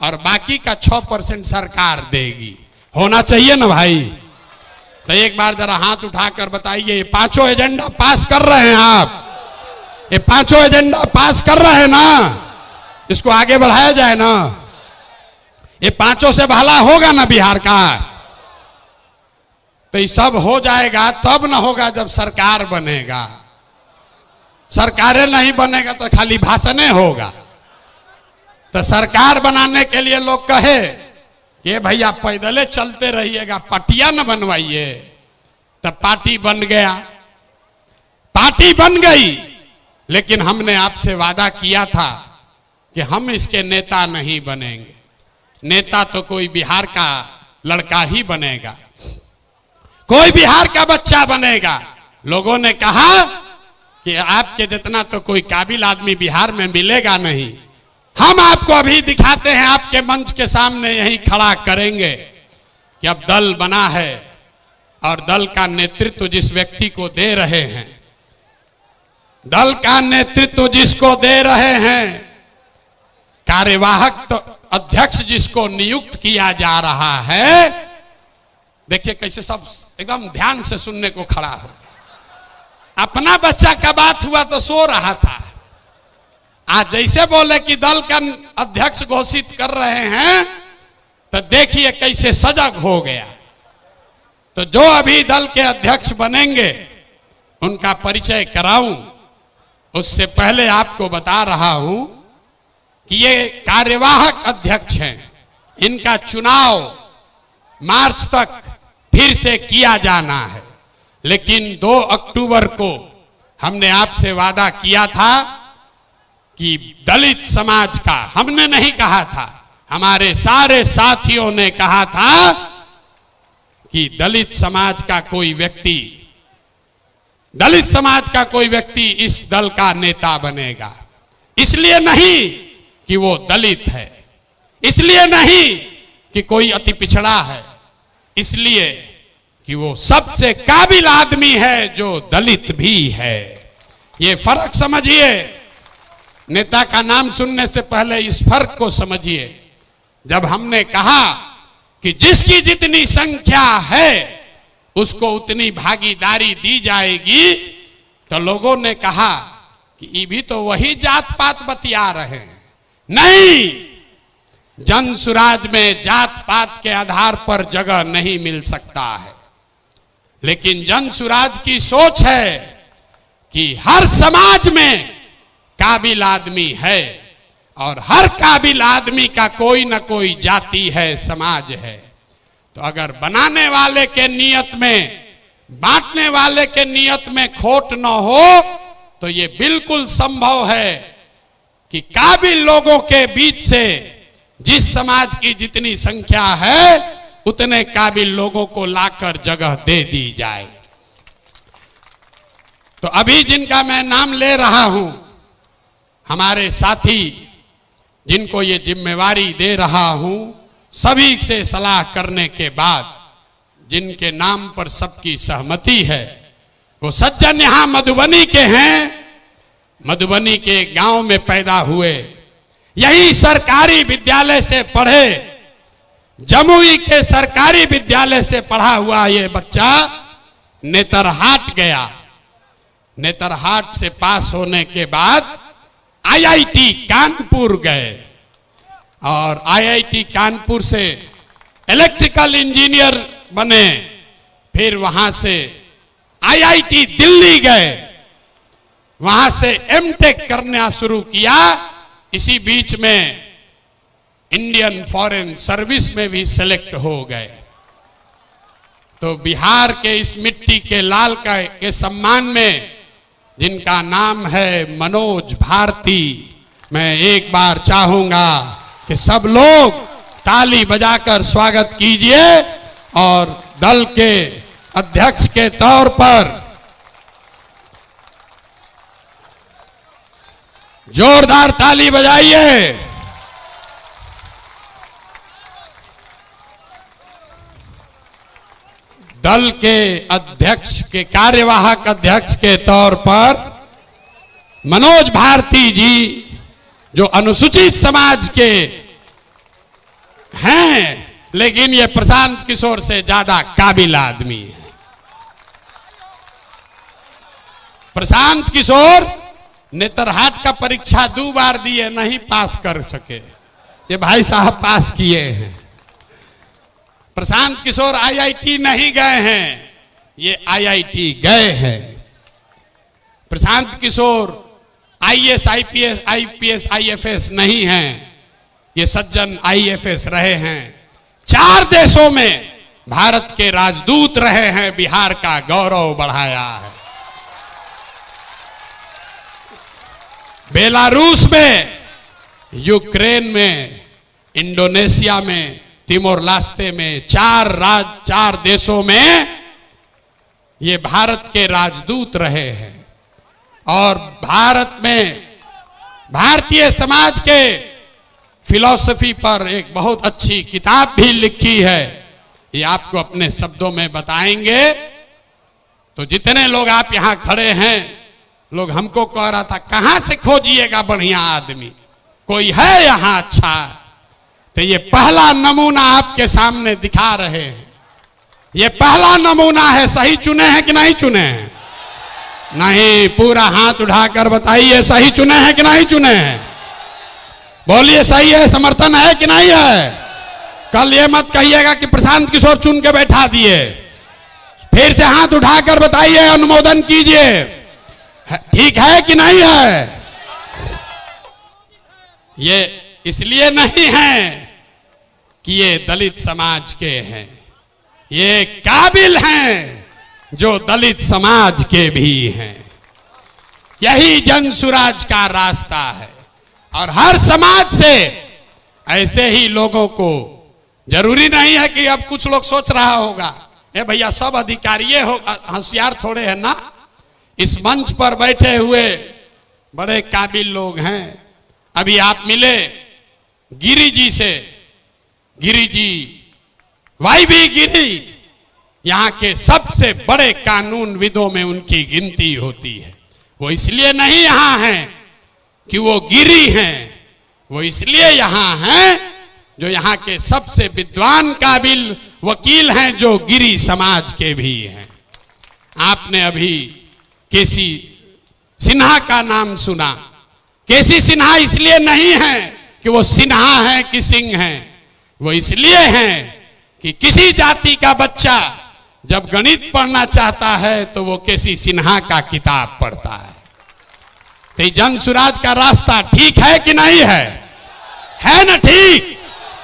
A: और बाकी का 6% सरकार देगी। होना चाहिए ना भाई? तो एक बार जरा हाथ उठाकर बताइए, ये 5 एजेंडा पास कर रहे हैं आप? ये 5 एजेंडा पास कर रहे हैं ना? इसको आगे बढ़ाया जाए ना? ये 5 से भला होगा ना बिहार का? तो ये सब हो जाएगा तब ना होगा जब सरकार बनेगा। सरकारें नहीं बनेगा तो खाली भाषणें होगा। तो सरकार बनाने के लिए लोग कहे ये भैया पैदले चलते रहिएगा, पटिया न बनवाइए, तब पार्टी बन गया। पार्टी बन गई, लेकिन हमने आपसे वादा किया था कि हम इसके नेता नहीं बनेंगे। नेता तो कोई बिहार का लड़का ही बनेगा, कोई बिहार का बच्चा बनेगा। लोगों ने कहा कि आपके जितना तो कोई काबिल आदमी बिहार में मिलेगा नहीं। हम आपको अभी दिखाते हैं, आपके मंच के सामने यही खड़ा करेंगे कि अब दल बना है, और दल का नेतृत्व जिस व्यक्ति को दे रहे हैं, दल का नेतृत्व जिसको दे रहे हैं, कार्यवाहक तो अध्यक्ष जिसको नियुक्त किया जा रहा है, देखिए कैसे सब एकदम ध्यान से सुनने को खड़ा हो। अपना बच्चा का बात हुआ तो सो रहा था, आज जैसे बोले कि दल का अध्यक्ष घोषित कर रहे हैं तो देखिए कैसे सजग हो गया। तो जो अभी दल के अध्यक्ष बनेंगे उनका परिचय कराऊं, उससे पहले आपको बता रहा हूं कि ये कार्यवाहक अध्यक्ष हैं, इनका चुनाव मार्च तक फिर से किया जाना है। लेकिन 2 अक्टूबर को हमने आपसे वादा किया था कि दलित समाज का, हमने नहीं कहा था, हमारे सारे साथियों ने कहा था कि दलित समाज का कोई व्यक्ति इस दल का नेता बनेगा। इसलिए नहीं कि वो दलित है, इसलिए नहीं कि कोई अति पिछड़ा है, इसलिए कि वो सबसे काबिल आदमी है जो दलित भी है। ये फर्क समझिए, नेता का नाम सुनने से पहले इस फर्क को समझिए। जब हमने कहा कि जिसकी जितनी संख्या है उसको उतनी भागीदारी दी जाएगी, तो लोगों ने कहा कि ये भी तो वही जात पात बतिया रहे हैं। नहीं, जन सुराज में जात पात के आधार पर जगह नहीं मिल सकता है, लेकिन जन सुराज की सोच है कि हर समाज में काबिल आदमी है और हर काबिल आदमी का कोई ना कोई जाति है, समाज है। तो अगर बनाने वाले के नियत में, बांटने वाले के नियत में खोट न हो तो ये बिल्कुल संभव है कि काबिल लोगों के बीच से जिस समाज की जितनी संख्या है उतने काबिल लोगों को लाकर जगह दे दी जाए। तो अभी जिनका मैं नाम ले रहा हूं, हमारे साथी जिनको ये जिम्मेवारी दे रहा हूं, सभी से सलाह करने के बाद जिनके नाम पर सबकी सहमति है, वो सज्जन यहां मधुबनी के हैं, मधुबनी के गांव में पैदा हुए, यही सरकारी विद्यालय से पढ़े, जमुई के सरकारी विद्यालय से पढ़ा हुआ ये बच्चा नेतरहाट गया। नेतरहाट से पास होने के बाद आईआईटी कानपुर गए और आईआईटी कानपुर से इलेक्ट्रिकल इंजीनियर बने। फिर वहां से आईआईटी दिल्ली गए, वहां से एमटेक करना शुरू किया। इसी बीच में इंडियन फॉरेन सर्विस में भी सेलेक्ट हो गए। तो बिहार के इस मिट्टी के लाल के सम्मान में जिनका नाम है मनोज भारती, मैं एक बार चाहूंगा कि सब लोग ताली बजाकर स्वागत कीजिए और दल के अध्यक्ष के तौर पर जोरदार ताली बजाइए। दल के अध्यक्ष के, कार्यवाहक अध्यक्ष के तौर पर मनोज भारती जी, जो अनुसूचित समाज के हैं, लेकिन ये प्रशांत किशोर से ज्यादा काबिल आदमी है। प्रशांत किशोर नेतरहाट का परीक्षा 2 बार दिए, नहीं पास कर सके, ये भाई साहब पास किए हैं। प्रशांत किशोर आईआईटी नहीं गए हैं, ये आईआईटी गए हैं। Prashant Kishor IAS, IPS, IFS नहीं हैं, ये सज्जन आईएफएस रहे हैं। 4 देशों में भारत के राजदूत रहे हैं, बिहार का गौरव बढ़ाया है। बेलारूस में, यूक्रेन में, इंडोनेशिया में, तिमोर लास्ते में, 4 देशों में ये भारत के राजदूत रहे हैं। और भारत में भारतीय समाज के फिलॉसफी पर एक बहुत अच्छी किताब भी लिखी है, ये आपको अपने शब्दों में बताएंगे। तो जितने लोग आप यहां खड़े हैं, लोग हमको कह रहा था कहां से खोजिएगा बढ़िया आदमी, कोई है यहां अच्छा? तो ये पहला नमूना आपके सामने दिखा रहे हैं। ये पहला नमूना है। सही चुने हैं कि नहीं चुने हैं? नहीं, पूरा हाथ उठाकर बताइए सही चुने हैं कि नहीं चुने हैं? बोलिए सही है, समर्थन है कि नहीं है? कल ये मत कहिएगा कि प्रशांत किशोर चुन के बैठा दिए। फिर से हाथ उठाकर बताइए, अनुमोदन कीजिए, ठीक है कि नहीं है? ये इसलिए नहीं है कि ये दलित समाज के हैं, ये काबिल हैं जो दलित समाज के भी हैं। यही जन सुराज का रास्ता है। और हर समाज से ऐसे ही लोगों को, जरूरी नहीं है कि अब कुछ लोग सोच रहा होगा ए भैया सब अधिकारी हो, होशियार थोड़े है ना। इस मंच पर बैठे हुए बड़े काबिल लोग हैं। अभी आप मिले गिरी जी से, गिरी जी वाईबी गिरी यहां के सबसे बड़े कानून विदों में उनकी गिनती होती है। वो इसलिए नहीं यहां हैं कि वो गिरी हैं, वो इसलिए यहां हैं जो यहां के सबसे विद्वान काबिल वकील हैं, जो गिरी समाज के भी हैं। आपने अभी केसी सिन्हा का नाम सुना। केसी सिन्हा इसलिए नहीं है कि वो सिन्हा है कि सिंह है, वो इसलिए हैं कि किसी जाति का बच्चा जब गणित पढ़ना चाहता है तो वो केसी सिन्हा का किताब पढ़ता है। तो जन सुराज का रास्ता ठीक है कि नहीं है? है ना ठीक?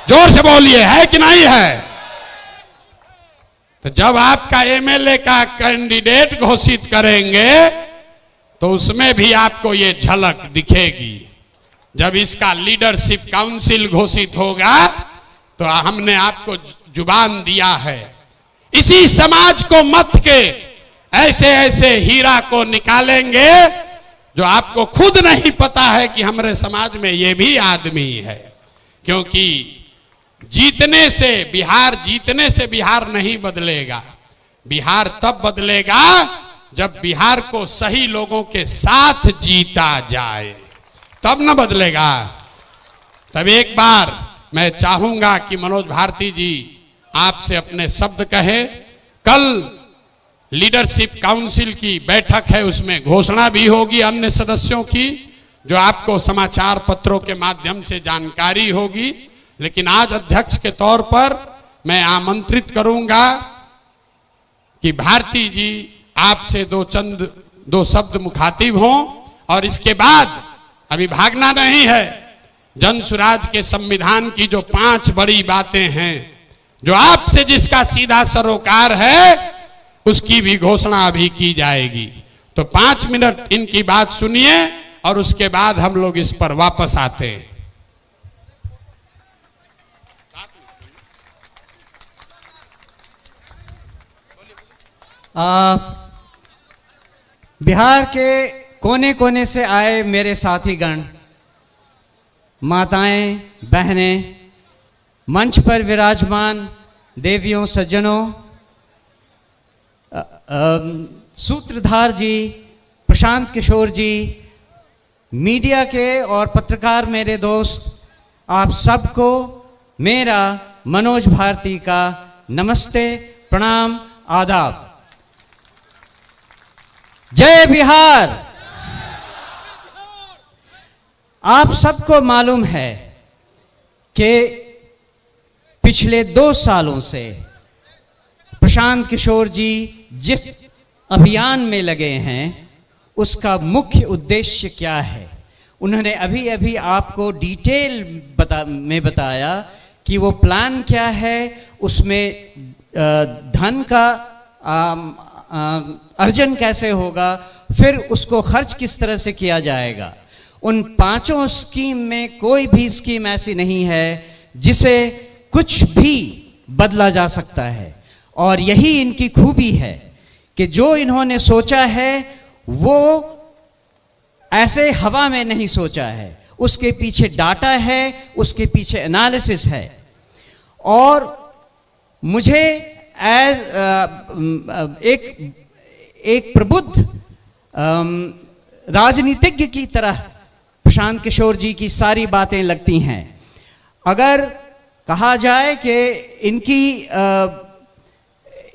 A: जोर से बोलिए, है कि नहीं है? तो जब आपका एमएलए का कैंडिडेट घोषित करेंगे तो उसमें भी आपको ये झलक दिखेगी। जब इसका लीडरशिप काउंसिल घोषित होगा तो हमने आपको जुबान दिया है, इसी समाज को मत के ऐसे ऐसे हीरा को निकालेंगे जो आपको खुद नहीं पता है कि हमारे समाज में ये भी आदमी है। क्योंकि जीतने से बिहार नहीं बदलेगा। बिहार तब बदलेगा जब बिहार को सही लोगों के साथ जीता जाए, तब न बदलेगा। तब एक बार मैं चाहूंगा कि मनोज भारती जी आपसे अपने शब्द कहे। कल लीडरशिप काउंसिल की बैठक है, उसमें घोषणा भी होगी अन्य सदस्यों की, जो आपको समाचार पत्रों के माध्यम से जानकारी होगी। लेकिन आज अध्यक्ष के तौर पर मैं आमंत्रित करूंगा कि भारती जी आपसे दो शब्द मुखातिब हों। और इसके बाद अभी भागना नहीं है। जन सुराज के संविधान की जो 5 बड़ी बातें हैं, जो आपसे जिसका सीधा सरोकार है, उसकी भी घोषणा अभी की जाएगी। तो 5 मिनट इनकी बात सुनिए और उसके बाद हम लोग इस पर वापस आते हैं।
C: बिहार के कोने कोने से आए मेरे साथीगण, माताएं, बहनें, मंच पर विराजमान देवियों, सज्जनों, सूत्रधार जी, प्रशांत किशोर जी, मीडिया के और पत्रकार मेरे दोस्त, आप सबको मेरा मनोज भारती का नमस्ते, प्रणाम, आदाब। जय बिहार। आप सबको मालूम है कि पिछले 2 सालों से प्रशांत किशोर जी जिस अभियान में लगे हैं, उसका मुख्य उद्देश्य क्या है। उन्होंने अभी अभी आपको डिटेल में बताया कि वो प्लान क्या है, उसमें धन का अर्जन कैसे होगा, फिर उसको खर्च किस तरह से किया जाएगा। उन 5 स्कीम में कोई भी स्कीम ऐसी नहीं है जिसे कुछ भी बदला जा सकता है। और यही इनकी खूबी है कि जो इन्होंने सोचा है वो ऐसे हवा में नहीं सोचा है, उसके पीछे डाटा है, उसके पीछे एनालिसिस है। और मुझे एज एक प्रबुद्ध राजनीतिज्ञ की तरह प्रशांत किशोर जी की सारी बातें लगती हैं। अगर कहा जाए कि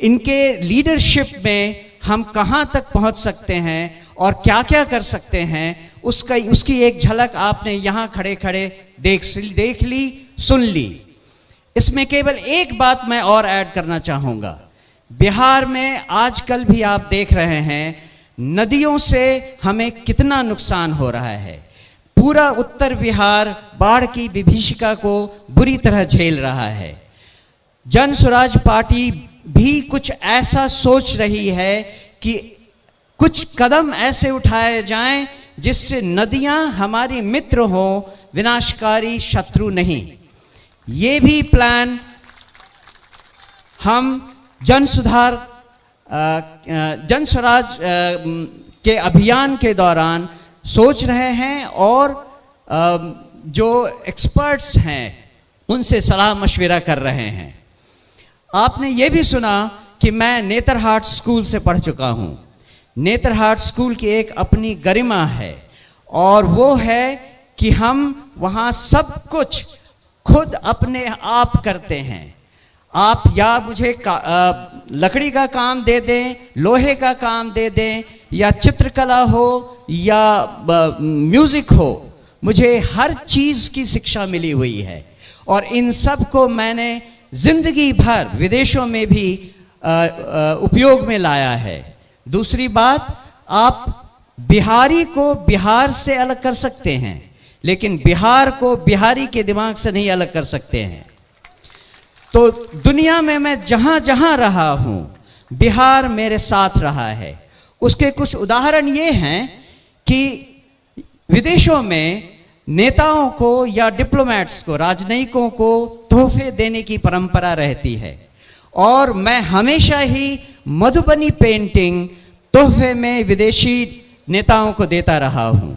C: इनके लीडरशिप में हम कहां तक पहुंच सकते हैं और क्या क्या कर सकते हैं, उसकी एक झलक आपने यहां खड़े खड़े देख ली, सुन ली। इसमें केवल एक बात मैं और ऐड करना चाहूंगा। बिहार में आजकल भी आप देख रहे हैं नदियों से हमें कितना नुकसान हो रहा है। पूरा उत्तर बिहार बाढ़ की विभीषिका को बुरी तरह झेल रहा है। जन स्वराज पार्टी भी कुछ ऐसा सोच रही है कि कुछ कदम ऐसे उठाए जाएं जिससे नदियां हमारी मित्र हों, विनाशकारी शत्रु नहीं। ये भी प्लान हम जन स्वराज के अभियान के दौरान सोच रहे हैं और जो एक्सपर्ट्स हैं उनसे सलाह मशविरा कर रहे हैं। आपने ये भी सुना कि मैं नेतरहाट स्कूल से पढ़ चुका हूं। नेतरहाट स्कूल की एक अपनी गरिमा है और वो है कि हम वहां सब कुछ खुद अपने आप करते हैं। आप या मुझे लकड़ी का काम दे दें, लोहे का काम दे दें, या चित्रकला हो या म्यूजिक हो, मुझे हर चीज की शिक्षा मिली हुई है और इन सब को मैंने जिंदगी भर विदेशों में भी उपयोग में लाया है। दूसरी बात, आप बिहारी को बिहार से अलग कर सकते हैं, लेकिन बिहार को बिहारी के दिमाग से नहीं अलग कर सकते हैं। तो दुनिया में मैं जहां जहां रहा हूं, बिहार मेरे साथ रहा है। उसके कुछ उदाहरण ये हैं कि विदेशों में नेताओं को या डिप्लोमेट्स को, राजनयिकों को तोहफे देने की परंपरा रहती है और मैं हमेशा ही मधुबनी पेंटिंग तोहफे में विदेशी नेताओं को देता रहा हूं।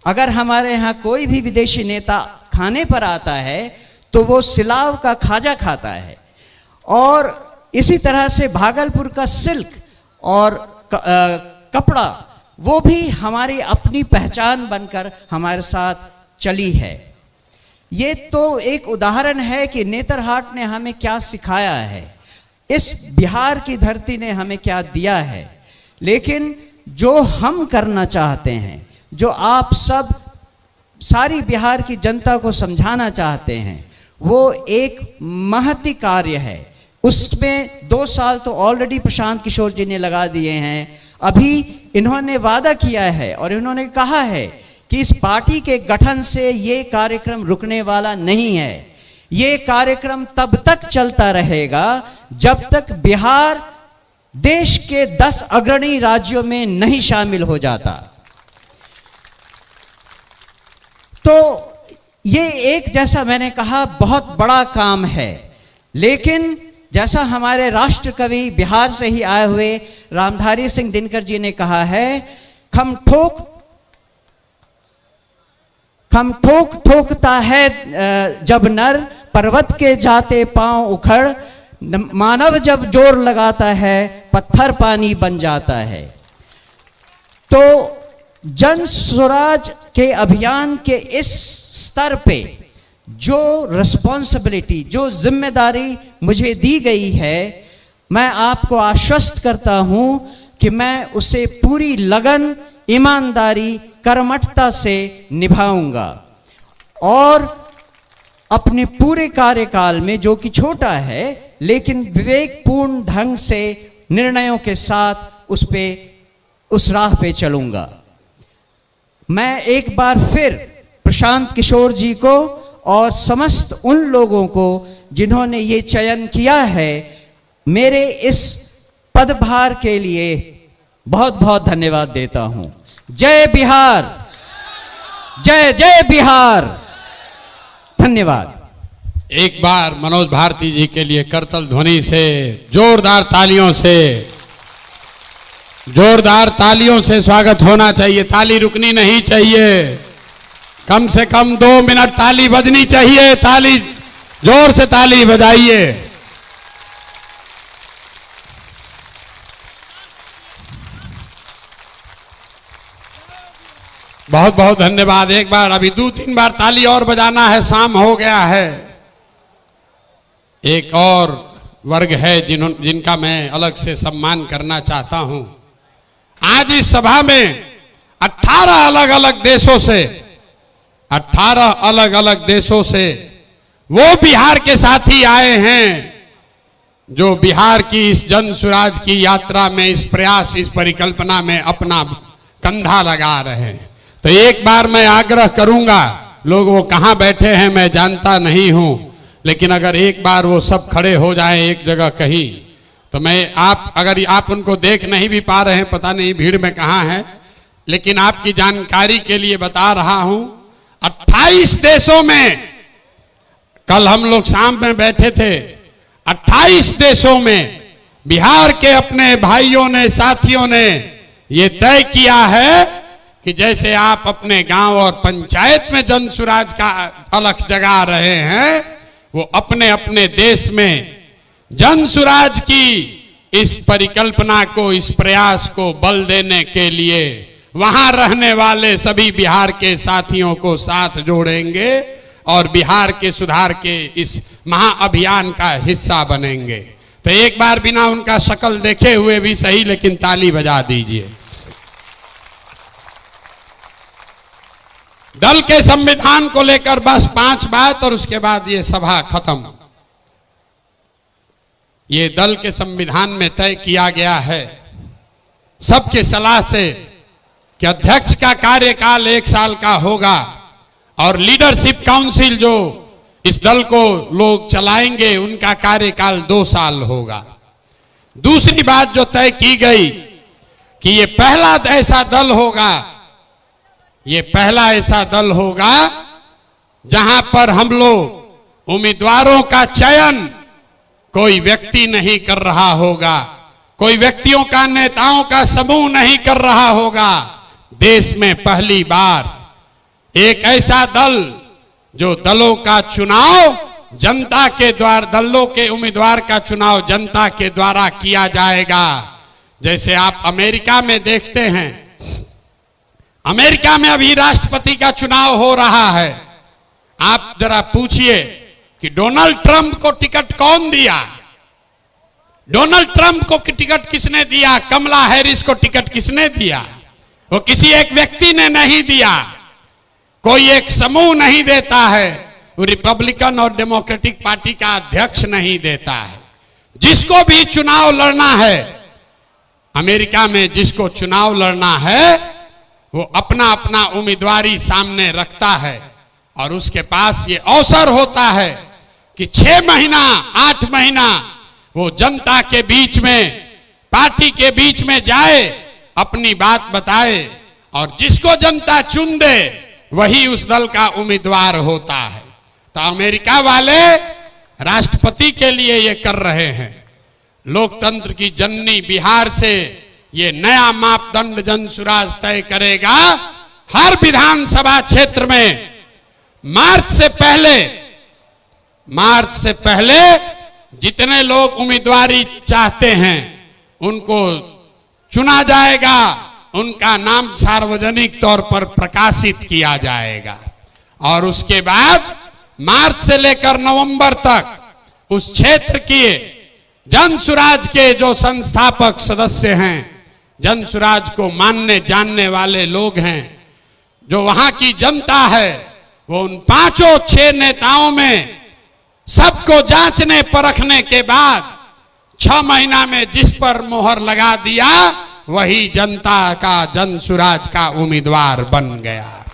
C: अगर हमारे यहाँ कोई भी विदेशी नेता खाने पर आता है तो वो सिलाव का खाजा खाता है। और इसी तरह से भागलपुर का सिल्क और कपड़ा, वो भी हमारी अपनी पहचान बनकर हमारे साथ चली है। ये तो एक उदाहरण है कि नेतरहाट ने हमें क्या सिखाया है, इस बिहार की धरती ने हमें क्या दिया है। लेकिन जो हम करना चाहते हैं, जो आप सब सारी बिहार की जनता को समझाना चाहते हैं, वो एक महती कार्य है। उसमें 2 साल तो ऑलरेडी प्रशांत किशोर जी ने लगा दिए हैं। अभी इन्होंने वादा किया है और इन्होंने कहा है कि इस पार्टी के गठन से ये कार्यक्रम रुकने वाला नहीं है। ये कार्यक्रम तब तक चलता रहेगा जब तक बिहार देश के 10 अग्रणी राज्यों में नहीं शामिल हो जाता। तो ये एक, जैसा मैंने कहा, बहुत बड़ा काम है। लेकिन जैसा हमारे राष्ट्र कवि बिहार से ही आए हुए रामधारी सिंह दिनकर जी ने कहा है, खम ठोक ठोकता है जब नर, पर्वत के जाते पांव उखड़, मानव जब जोर लगाता है पत्थर पानी बन जाता है। तो जन स्वराज के अभियान के इस स्तर पे जो रिस्पॉन्सिबिलिटी, जो जिम्मेदारी मुझे दी गई है, मैं आपको आश्वस्त करता हूं कि मैं उसे पूरी लगन, ईमानदारी, कर्मठता से निभाऊंगा और अपने पूरे कार्यकाल में, जो कि छोटा है लेकिन विवेकपूर्ण ढंग से निर्णयों के साथ उस राह पे चलूंगा। मैं एक बार फिर प्रशांत किशोर जी को और समस्त उन लोगों को जिन्होंने ये चयन किया है, मेरे इस पदभार के लिए बहुत बहुत धन्यवाद देता हूं। जय बिहार, जय जय बिहार। धन्यवाद।
A: एक बार मनोज भारती जी के लिए करतल ध्वनि से, जोरदार तालियों से स्वागत होना चाहिए। ताली रुकनी नहीं चाहिए, कम से कम 2 मिनट ताली बजनी चाहिए। ताली, जोर से ताली बजाइए। बहुत बहुत धन्यवाद। एक बार अभी 2-3 बार ताली और बजाना है, शाम हो गया है। एक और वर्ग है जिनका मैं अलग से सम्मान करना चाहता हूं। आज इस सभा में 18 अलग अलग देशों से वो बिहार के साथी आए हैं जो बिहार की इस जन सुराज की यात्रा में, इस प्रयास, इस परिकल्पना में अपना कंधा लगा रहे हैं। तो एक बार मैं आग्रह करूंगा, लोग वो कहां बैठे हैं मैं जानता नहीं हूं, लेकिन अगर एक बार वो सब खड़े हो जाएं एक जगह कहीं, तो मैं अगर आप उनको देख नहीं भी पा रहे हैं, पता नहीं भीड़ में कहां है, लेकिन आपकी जानकारी के लिए बता रहा हूं 28 देशों में, कल हम लोग शाम में बैठे थे, 28 देशों में बिहार के अपने भाइयों ने, साथियों ने ये तय किया है कि जैसे आप अपने गांव और पंचायत में जन सुराज का अलख जगा रहे हैं, वो अपने अपने देश में जन सुराज की इस परिकल्पना को, इस प्रयास को बल देने के लिए वहां रहने वाले सभी बिहार के साथियों को साथ जोड़ेंगे और बिहार के सुधार के इस महाअभियान का हिस्सा बनेंगे। तो एक बार बिना उनका शक्ल देखे हुए भी सही, लेकिन ताली बजा दीजिए। दल के संविधान को लेकर बस 5 बात और उसके बाद ये सभा खत्म। ये दल के संविधान में तय किया गया है सबके सलाह से कि अध्यक्ष का कार्यकाल 1 साल का होगा और लीडरशिप काउंसिल जो इस दल को लोग चलाएंगे उनका कार्यकाल 2 साल होगा। दूसरी बात जो तय की गई कि ये पहला ऐसा दल होगा जहां पर हम लोग उम्मीदवारों का चयन कोई व्यक्ति नहीं कर रहा होगा, कोई व्यक्तियों का, नेताओं का समूह नहीं कर रहा होगा। देश में पहली बार एक ऐसा दल जो दलों का चुनाव जनता के द्वारा, दलों के उम्मीदवार का चुनाव जनता के द्वारा किया जाएगा। जैसे आप अमेरिका में देखते हैं, अमेरिका में अभी राष्ट्रपति का चुनाव हो रहा है। आप जरा पूछिए कि डोनाल्ड ट्रंप को टिकट कौन दिया? डोनाल्ड ट्रंप को टिकट किसने दिया? कमला हैरिस को टिकट किसने दिया? वो किसी एक व्यक्ति ने नहीं दिया, कोई एक समूह नहीं देता है, वो रिपब्लिकन और डेमोक्रेटिक पार्टी का अध्यक्ष नहीं देता है। जिसको भी चुनाव लड़ना है अमेरिका में, जिसको चुनाव लड़ना है वो अपना अपना उम्मीदवारी सामने रखता है और उसके पास ये अवसर होता है कि 6 महीना 8 महीना वो जनता के बीच में, पार्टी के बीच में जाए, अपनी बात बताए और जिसको जनता चुन दे वही उस दल का उम्मीदवार होता है। तो अमेरिका वाले राष्ट्रपति के लिए ये कर रहे हैं। लोकतंत्र की जननी बिहार से ये नया मापदंड जन सुराज तय करेगा। हर विधानसभा क्षेत्र में मार्च से पहले जितने लोग उम्मीदवारी चाहते हैं उनको चुना जाएगा, उनका नाम सार्वजनिक तौर पर प्रकाशित किया जाएगा और उसके बाद मार्च से लेकर नवंबर तक उस क्षेत्र के जन सुराज के जो संस्थापक सदस्य हैं, जन सुराज को मानने जानने वाले लोग हैं, जो वहां की जनता है, वो उन 5-6 नेताओं में सबको जांचने परखने के बाद 6 महीना में जिस पर मोहर लगा दिया वही जनता का, जन सुराज का उम्मीदवार बन गया।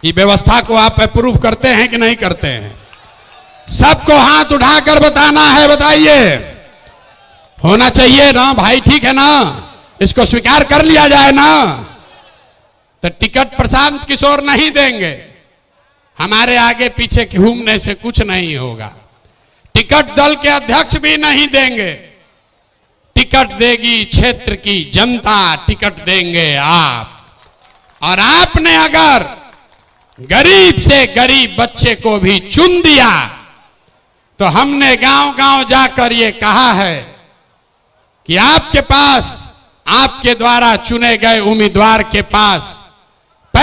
A: ये व्यवस्था को आप अप्रूव करते हैं कि नहीं करते हैं? सबको हाथ उठाकर बताना है, बताइए। होना चाहिए ना भाई, ठीक है ना? इसको स्वीकार कर लिया जाए ना? तो टिकट प्रशांत किशोर नहीं देंगे, हमारे आगे पीछे घूमने से कुछ नहीं होगा। टिकट दल के अध्यक्ष भी नहीं देंगे, टिकट देगी क्षेत्र की जनता, टिकट देंगे आप। और आपने अगर गरीब से गरीब बच्चे को भी चुन दिया तो हमने गांव-गांव जाकर ये कहा है कि आपके पास, आपके द्वारा चुने गए उम्मीदवार के पास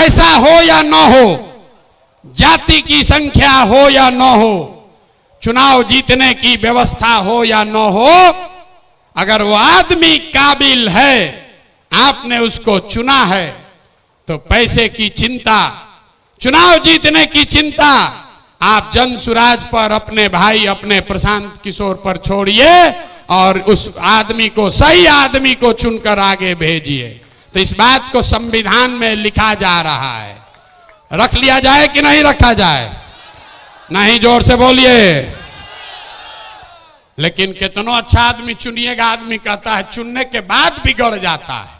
A: पैसा हो या न हो, जाति की संख्या हो या न हो, चुनाव जीतने की व्यवस्था हो या न हो, अगर वो आदमी काबिल है, आपने उसको चुना है, तो पैसे की चिंता, चुनाव जीतने की चिंता आप जनसुराज पर, अपने भाई, अपने प्रशांत किशोर पर छोड़िए और उस आदमी को, सही आदमी को चुनकर आगे भेजिए। तो इस बात को संविधान में लिखा जा रहा है, रख लिया जाए कि नहीं रखा जाए? नहीं, जोर से बोलिए। लेकिन कितनो अच्छा आदमी चुनिएगा, आदमी कहता है चुनने के बाद बिगड़ जाता है।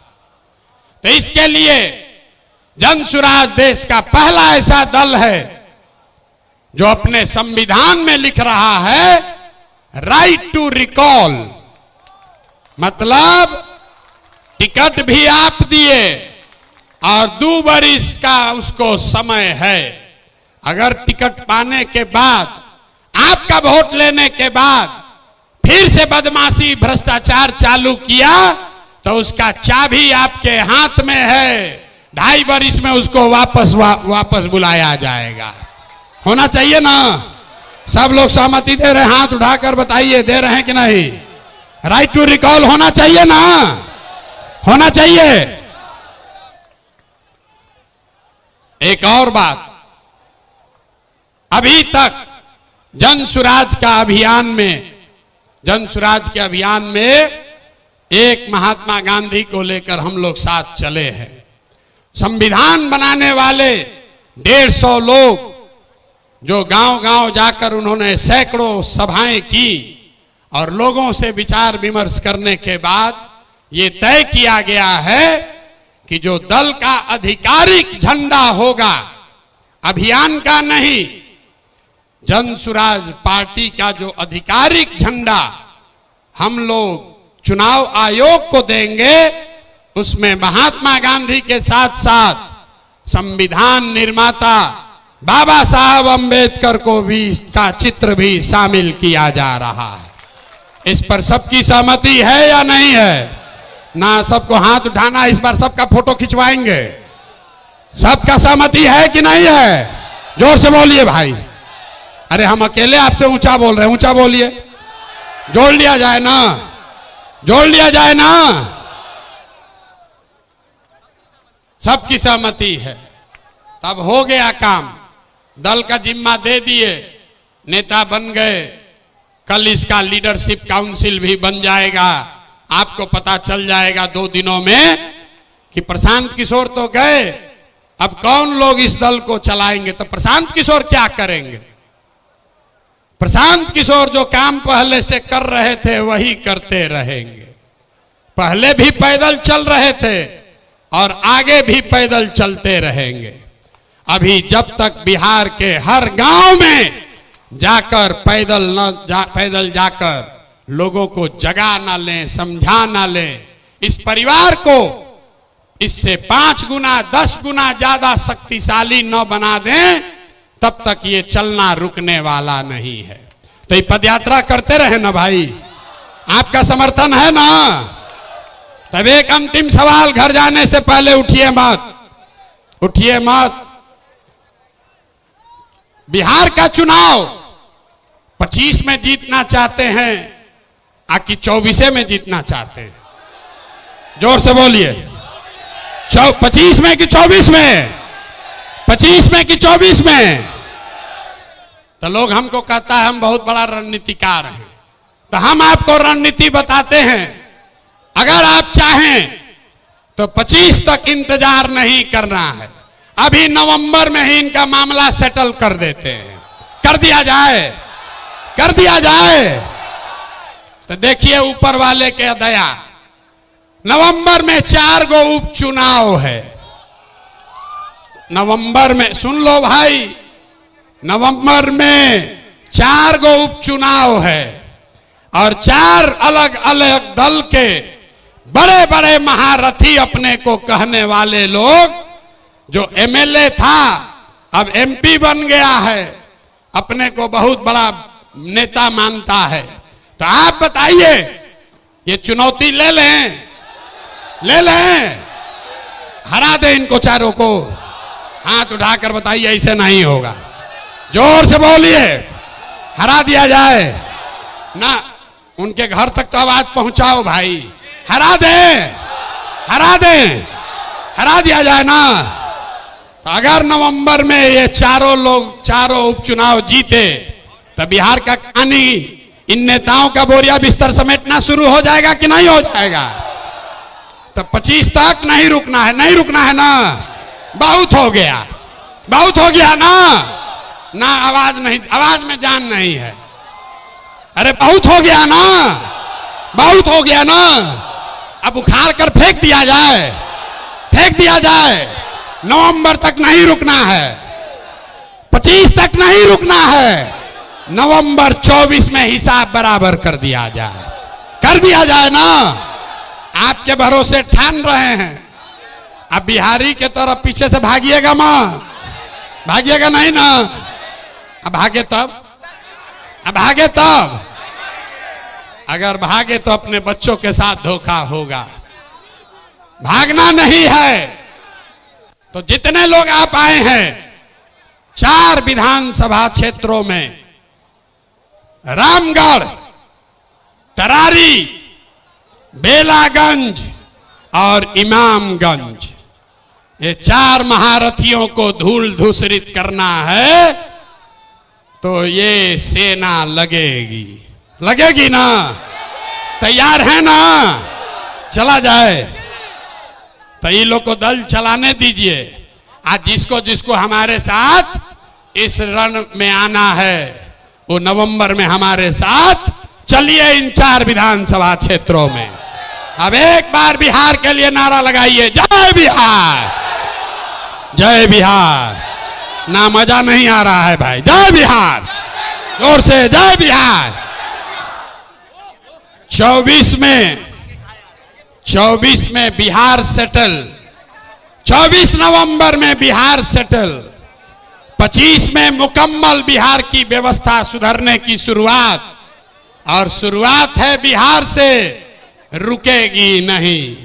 A: तो इसके लिए जनसुराज देश का पहला ऐसा दल है जो अपने संविधान में लिख रहा है राइट टू रिकॉल, मतलब टिकट भी आप दिए और 2 वर्ष का उसको समय है। अगर टिकट पाने के बाद, आपका वोट लेने के बाद फिर से बदमाशी, भ्रष्टाचार चालू किया, तो उसका चाबी आपके हाथ में है। 2.5 वर्ष में उसको वापस बुलाया जाएगा। होना चाहिए ना? सब लोग सहमति दे रहे हैं? हाथ उठाकर बताइए, दे रहे हैं कि नहीं? राइट टू रिकॉल होना चाहिए ना? होना चाहिए। एक और बात, अभी तक जनसुराज के अभियान में एक महात्मा गांधी को लेकर हम लोग साथ चले हैं। संविधान बनाने वाले 150 लोग जो गांव-गांव जाकर उन्होंने सैकड़ों सभाएं की और लोगों से विचार विमर्श करने के बाद ये तय किया गया है कि जो दल का आधिकारिक झंडा होगा, अभियान का नहीं, जनसुराज पार्टी का जो आधिकारिक झंडा हम लोग चुनाव आयोग को देंगे, उसमें महात्मा गांधी के साथ साथ संविधान निर्माता बाबा साहब अंबेडकर को भी, का चित्र भी शामिल किया जा रहा है। इस पर सबकी सहमति है या नहीं है? ना सबको हाथ उठाना, इस बार सबका फोटो खिंचवाएंगे। सबका सहमति है कि नहीं है? जोर से बोलिए भाई। अरे हम अकेले आपसे ऊंचा बोल रहे हैं, ऊंचा बोलिए। जोड़ लिया जाए ना, जोड़ लिया जाए ना। सबकी सहमति है, तब हो गया काम। दल का जिम्मा दे दिए, नेता बन गए, कल इसका लीडरशिप काउंसिल भी बन जाएगा। आपको पता चल जाएगा 2 दिनों में कि प्रशांत किशोर तो गए, अब कौन लोग इस दल को चलाएंगे। तो प्रशांत किशोर क्या करेंगे? प्रशांत किशोर जो काम पहले से कर रहे थे वही करते रहेंगे। पहले भी पैदल चल रहे थे और आगे भी पैदल चलते रहेंगे। अभी जब तक बिहार के हर गांव में जाकर पैदल जाकर लोगों को जगा ना लें, समझा ना लें, इस परिवार को इससे 5 गुना 10 गुना ज्यादा शक्तिशाली न बना दें, तब तक ये चलना रुकने वाला नहीं है। तो ये पदयात्रा करते रहे ना भाई, आपका समर्थन है ना? तब एक अंतिम सवाल, घर जाने से पहले उठिए मत, उठिए मत। बिहार का चुनाव 25 में जीतना चाहते हैं आकि 24 में जीतना चाहते हैं? जोर से बोलिए। 25 में कि 24 में? 25 में कि 24 में? तो लोग हमको कहता है हम बहुत बड़ा रणनीतिकार हैं, तो हम आपको रणनीति बताते हैं। अगर आप चाहें तो 25 तक इंतजार नहीं करना है, अभी नवंबर में ही इनका मामला सेटल कर देते हैं। कर दिया जाए, कर दिया जाए। तो देखिए ऊपर वाले के दया, नवंबर में 4 गो उपचुनाव है। नवंबर में, सुन लो भाई, नवंबर में 4 गो उपचुनाव है और 4 अलग अलग दल के बड़े बड़े महारथी, अपने को कहने वाले लोग, जो एमएलए था अब एमपी बन गया है, अपने को बहुत बड़ा नेता मानता है। तो आप बताइए, ये चुनौती ले लें, ले लें, हरा दे इनको चारों को, हाथ उठाकर बताइए, ऐसे नहीं होगा। जोर से बोलिए, हरा दिया जाए ना। उनके घर तक तो आवाज पहुंचाओ भाई, हरा दें, हरा दें, हरा दिया जाए ना। तो अगर नवंबर में ये चारों उपचुनाव जीते तो बिहार का कहानी, इन नेताओं का बोरिया बिस्तर समेटना शुरू हो जाएगा कि नहीं हो जाएगा? तो 25 तक नहीं रुकना है, नहीं रुकना है ना। बहुत हो गया, बहुत हो गया ना। ना आवाज नहीं, आवाज में जान नहीं है। अरे बहुत हो गया ना, बहुत हो गया ना। अब उखाड़ कर फेंक दिया जाए, फेंक दिया जाए। नवंबर तक नहीं रुकना है, 25 तक नहीं रुकना है। नवंबर 24 में हिसाब बराबर कर दिया जाए, कर दिया जाए ना। आपके भरोसे ठान रहे हैं। अब बिहारी के तरफ पीछे से भागिएगा मां, भागिएगा नहीं ना। अब भागे तब, अब भागे तब। अगर भागे तो अपने बच्चों के साथ धोखा होगा। भागना नहीं है। तो जितने लोग आप आए हैं 4 विधानसभा क्षेत्रों में, रामगढ़, तरारी, बेलागंज और इमामगंज, ये 4 महारथियों को धूल धूसरित करना है। तो ये सेना लगेगी, लगेगी ना। तैयार है ना? चला जाए। तो ये लोग को दल चलाने दीजिए। आज जिसको जिसको हमारे साथ इस रण में आना है वो नवंबर में हमारे साथ चलिए इन 4 विधानसभा क्षेत्रों में। अब एक बार बिहार के लिए नारा लगाइए, जय बिहार, जय बिहार। ना मजा नहीं आ रहा है भाई, जय बिहार, जोर से जय बिहार। 24 में बिहार सेटल, 24 नवंबर में बिहार सेटल, 25 में मुकम्मल बिहार की व्यवस्था सुधरने की शुरुआत। और शुरुआत है बिहार से, रुकेगी नहीं।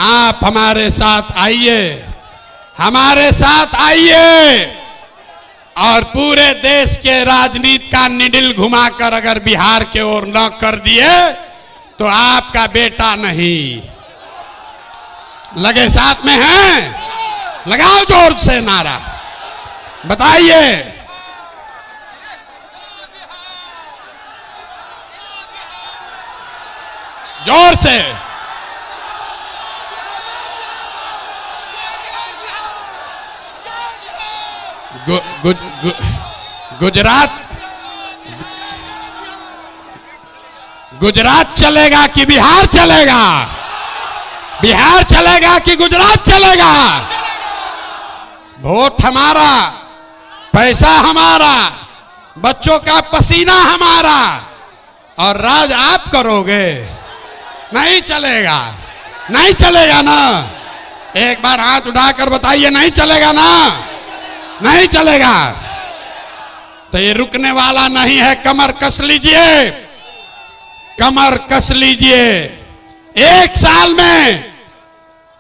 A: आप हमारे साथ आइए, हमारे साथ आइए। और पूरे देश के राजनीति का निडिल घुमाकर अगर बिहार के ओर न कर दिए तो आपका बेटा नहीं। लगे साथ में हैं? लगाओ जोर से नारा, बताइए। जोर से। गुजरात चलेगा कि बिहार चलेगा? बिहार चलेगा कि गुजरात चलेगा? वोट हमारा, पैसा हमारा, बच्चों का पसीना हमारा, और राज आप करोगे। नहीं चलेगा, नहीं चलेगा ना। एक बार हाथ उठाकर बताइए, नहीं चलेगा ना, नहीं चलेगा। तो ये रुकने वाला नहीं है। कमर कस लीजिए, कमर कस लीजिए। 1 साल में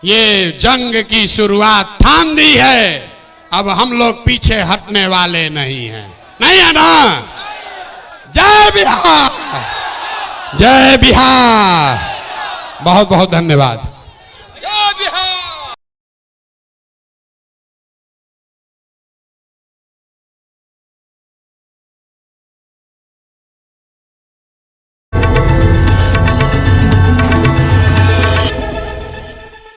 A: ये जंग की शुरुआत ठान दी है। अब हम लोग पीछे हटने वाले नहीं हैं, नहीं है ना। जय बिहार, जय बिहार। बहुत बहुत धन्यवाद।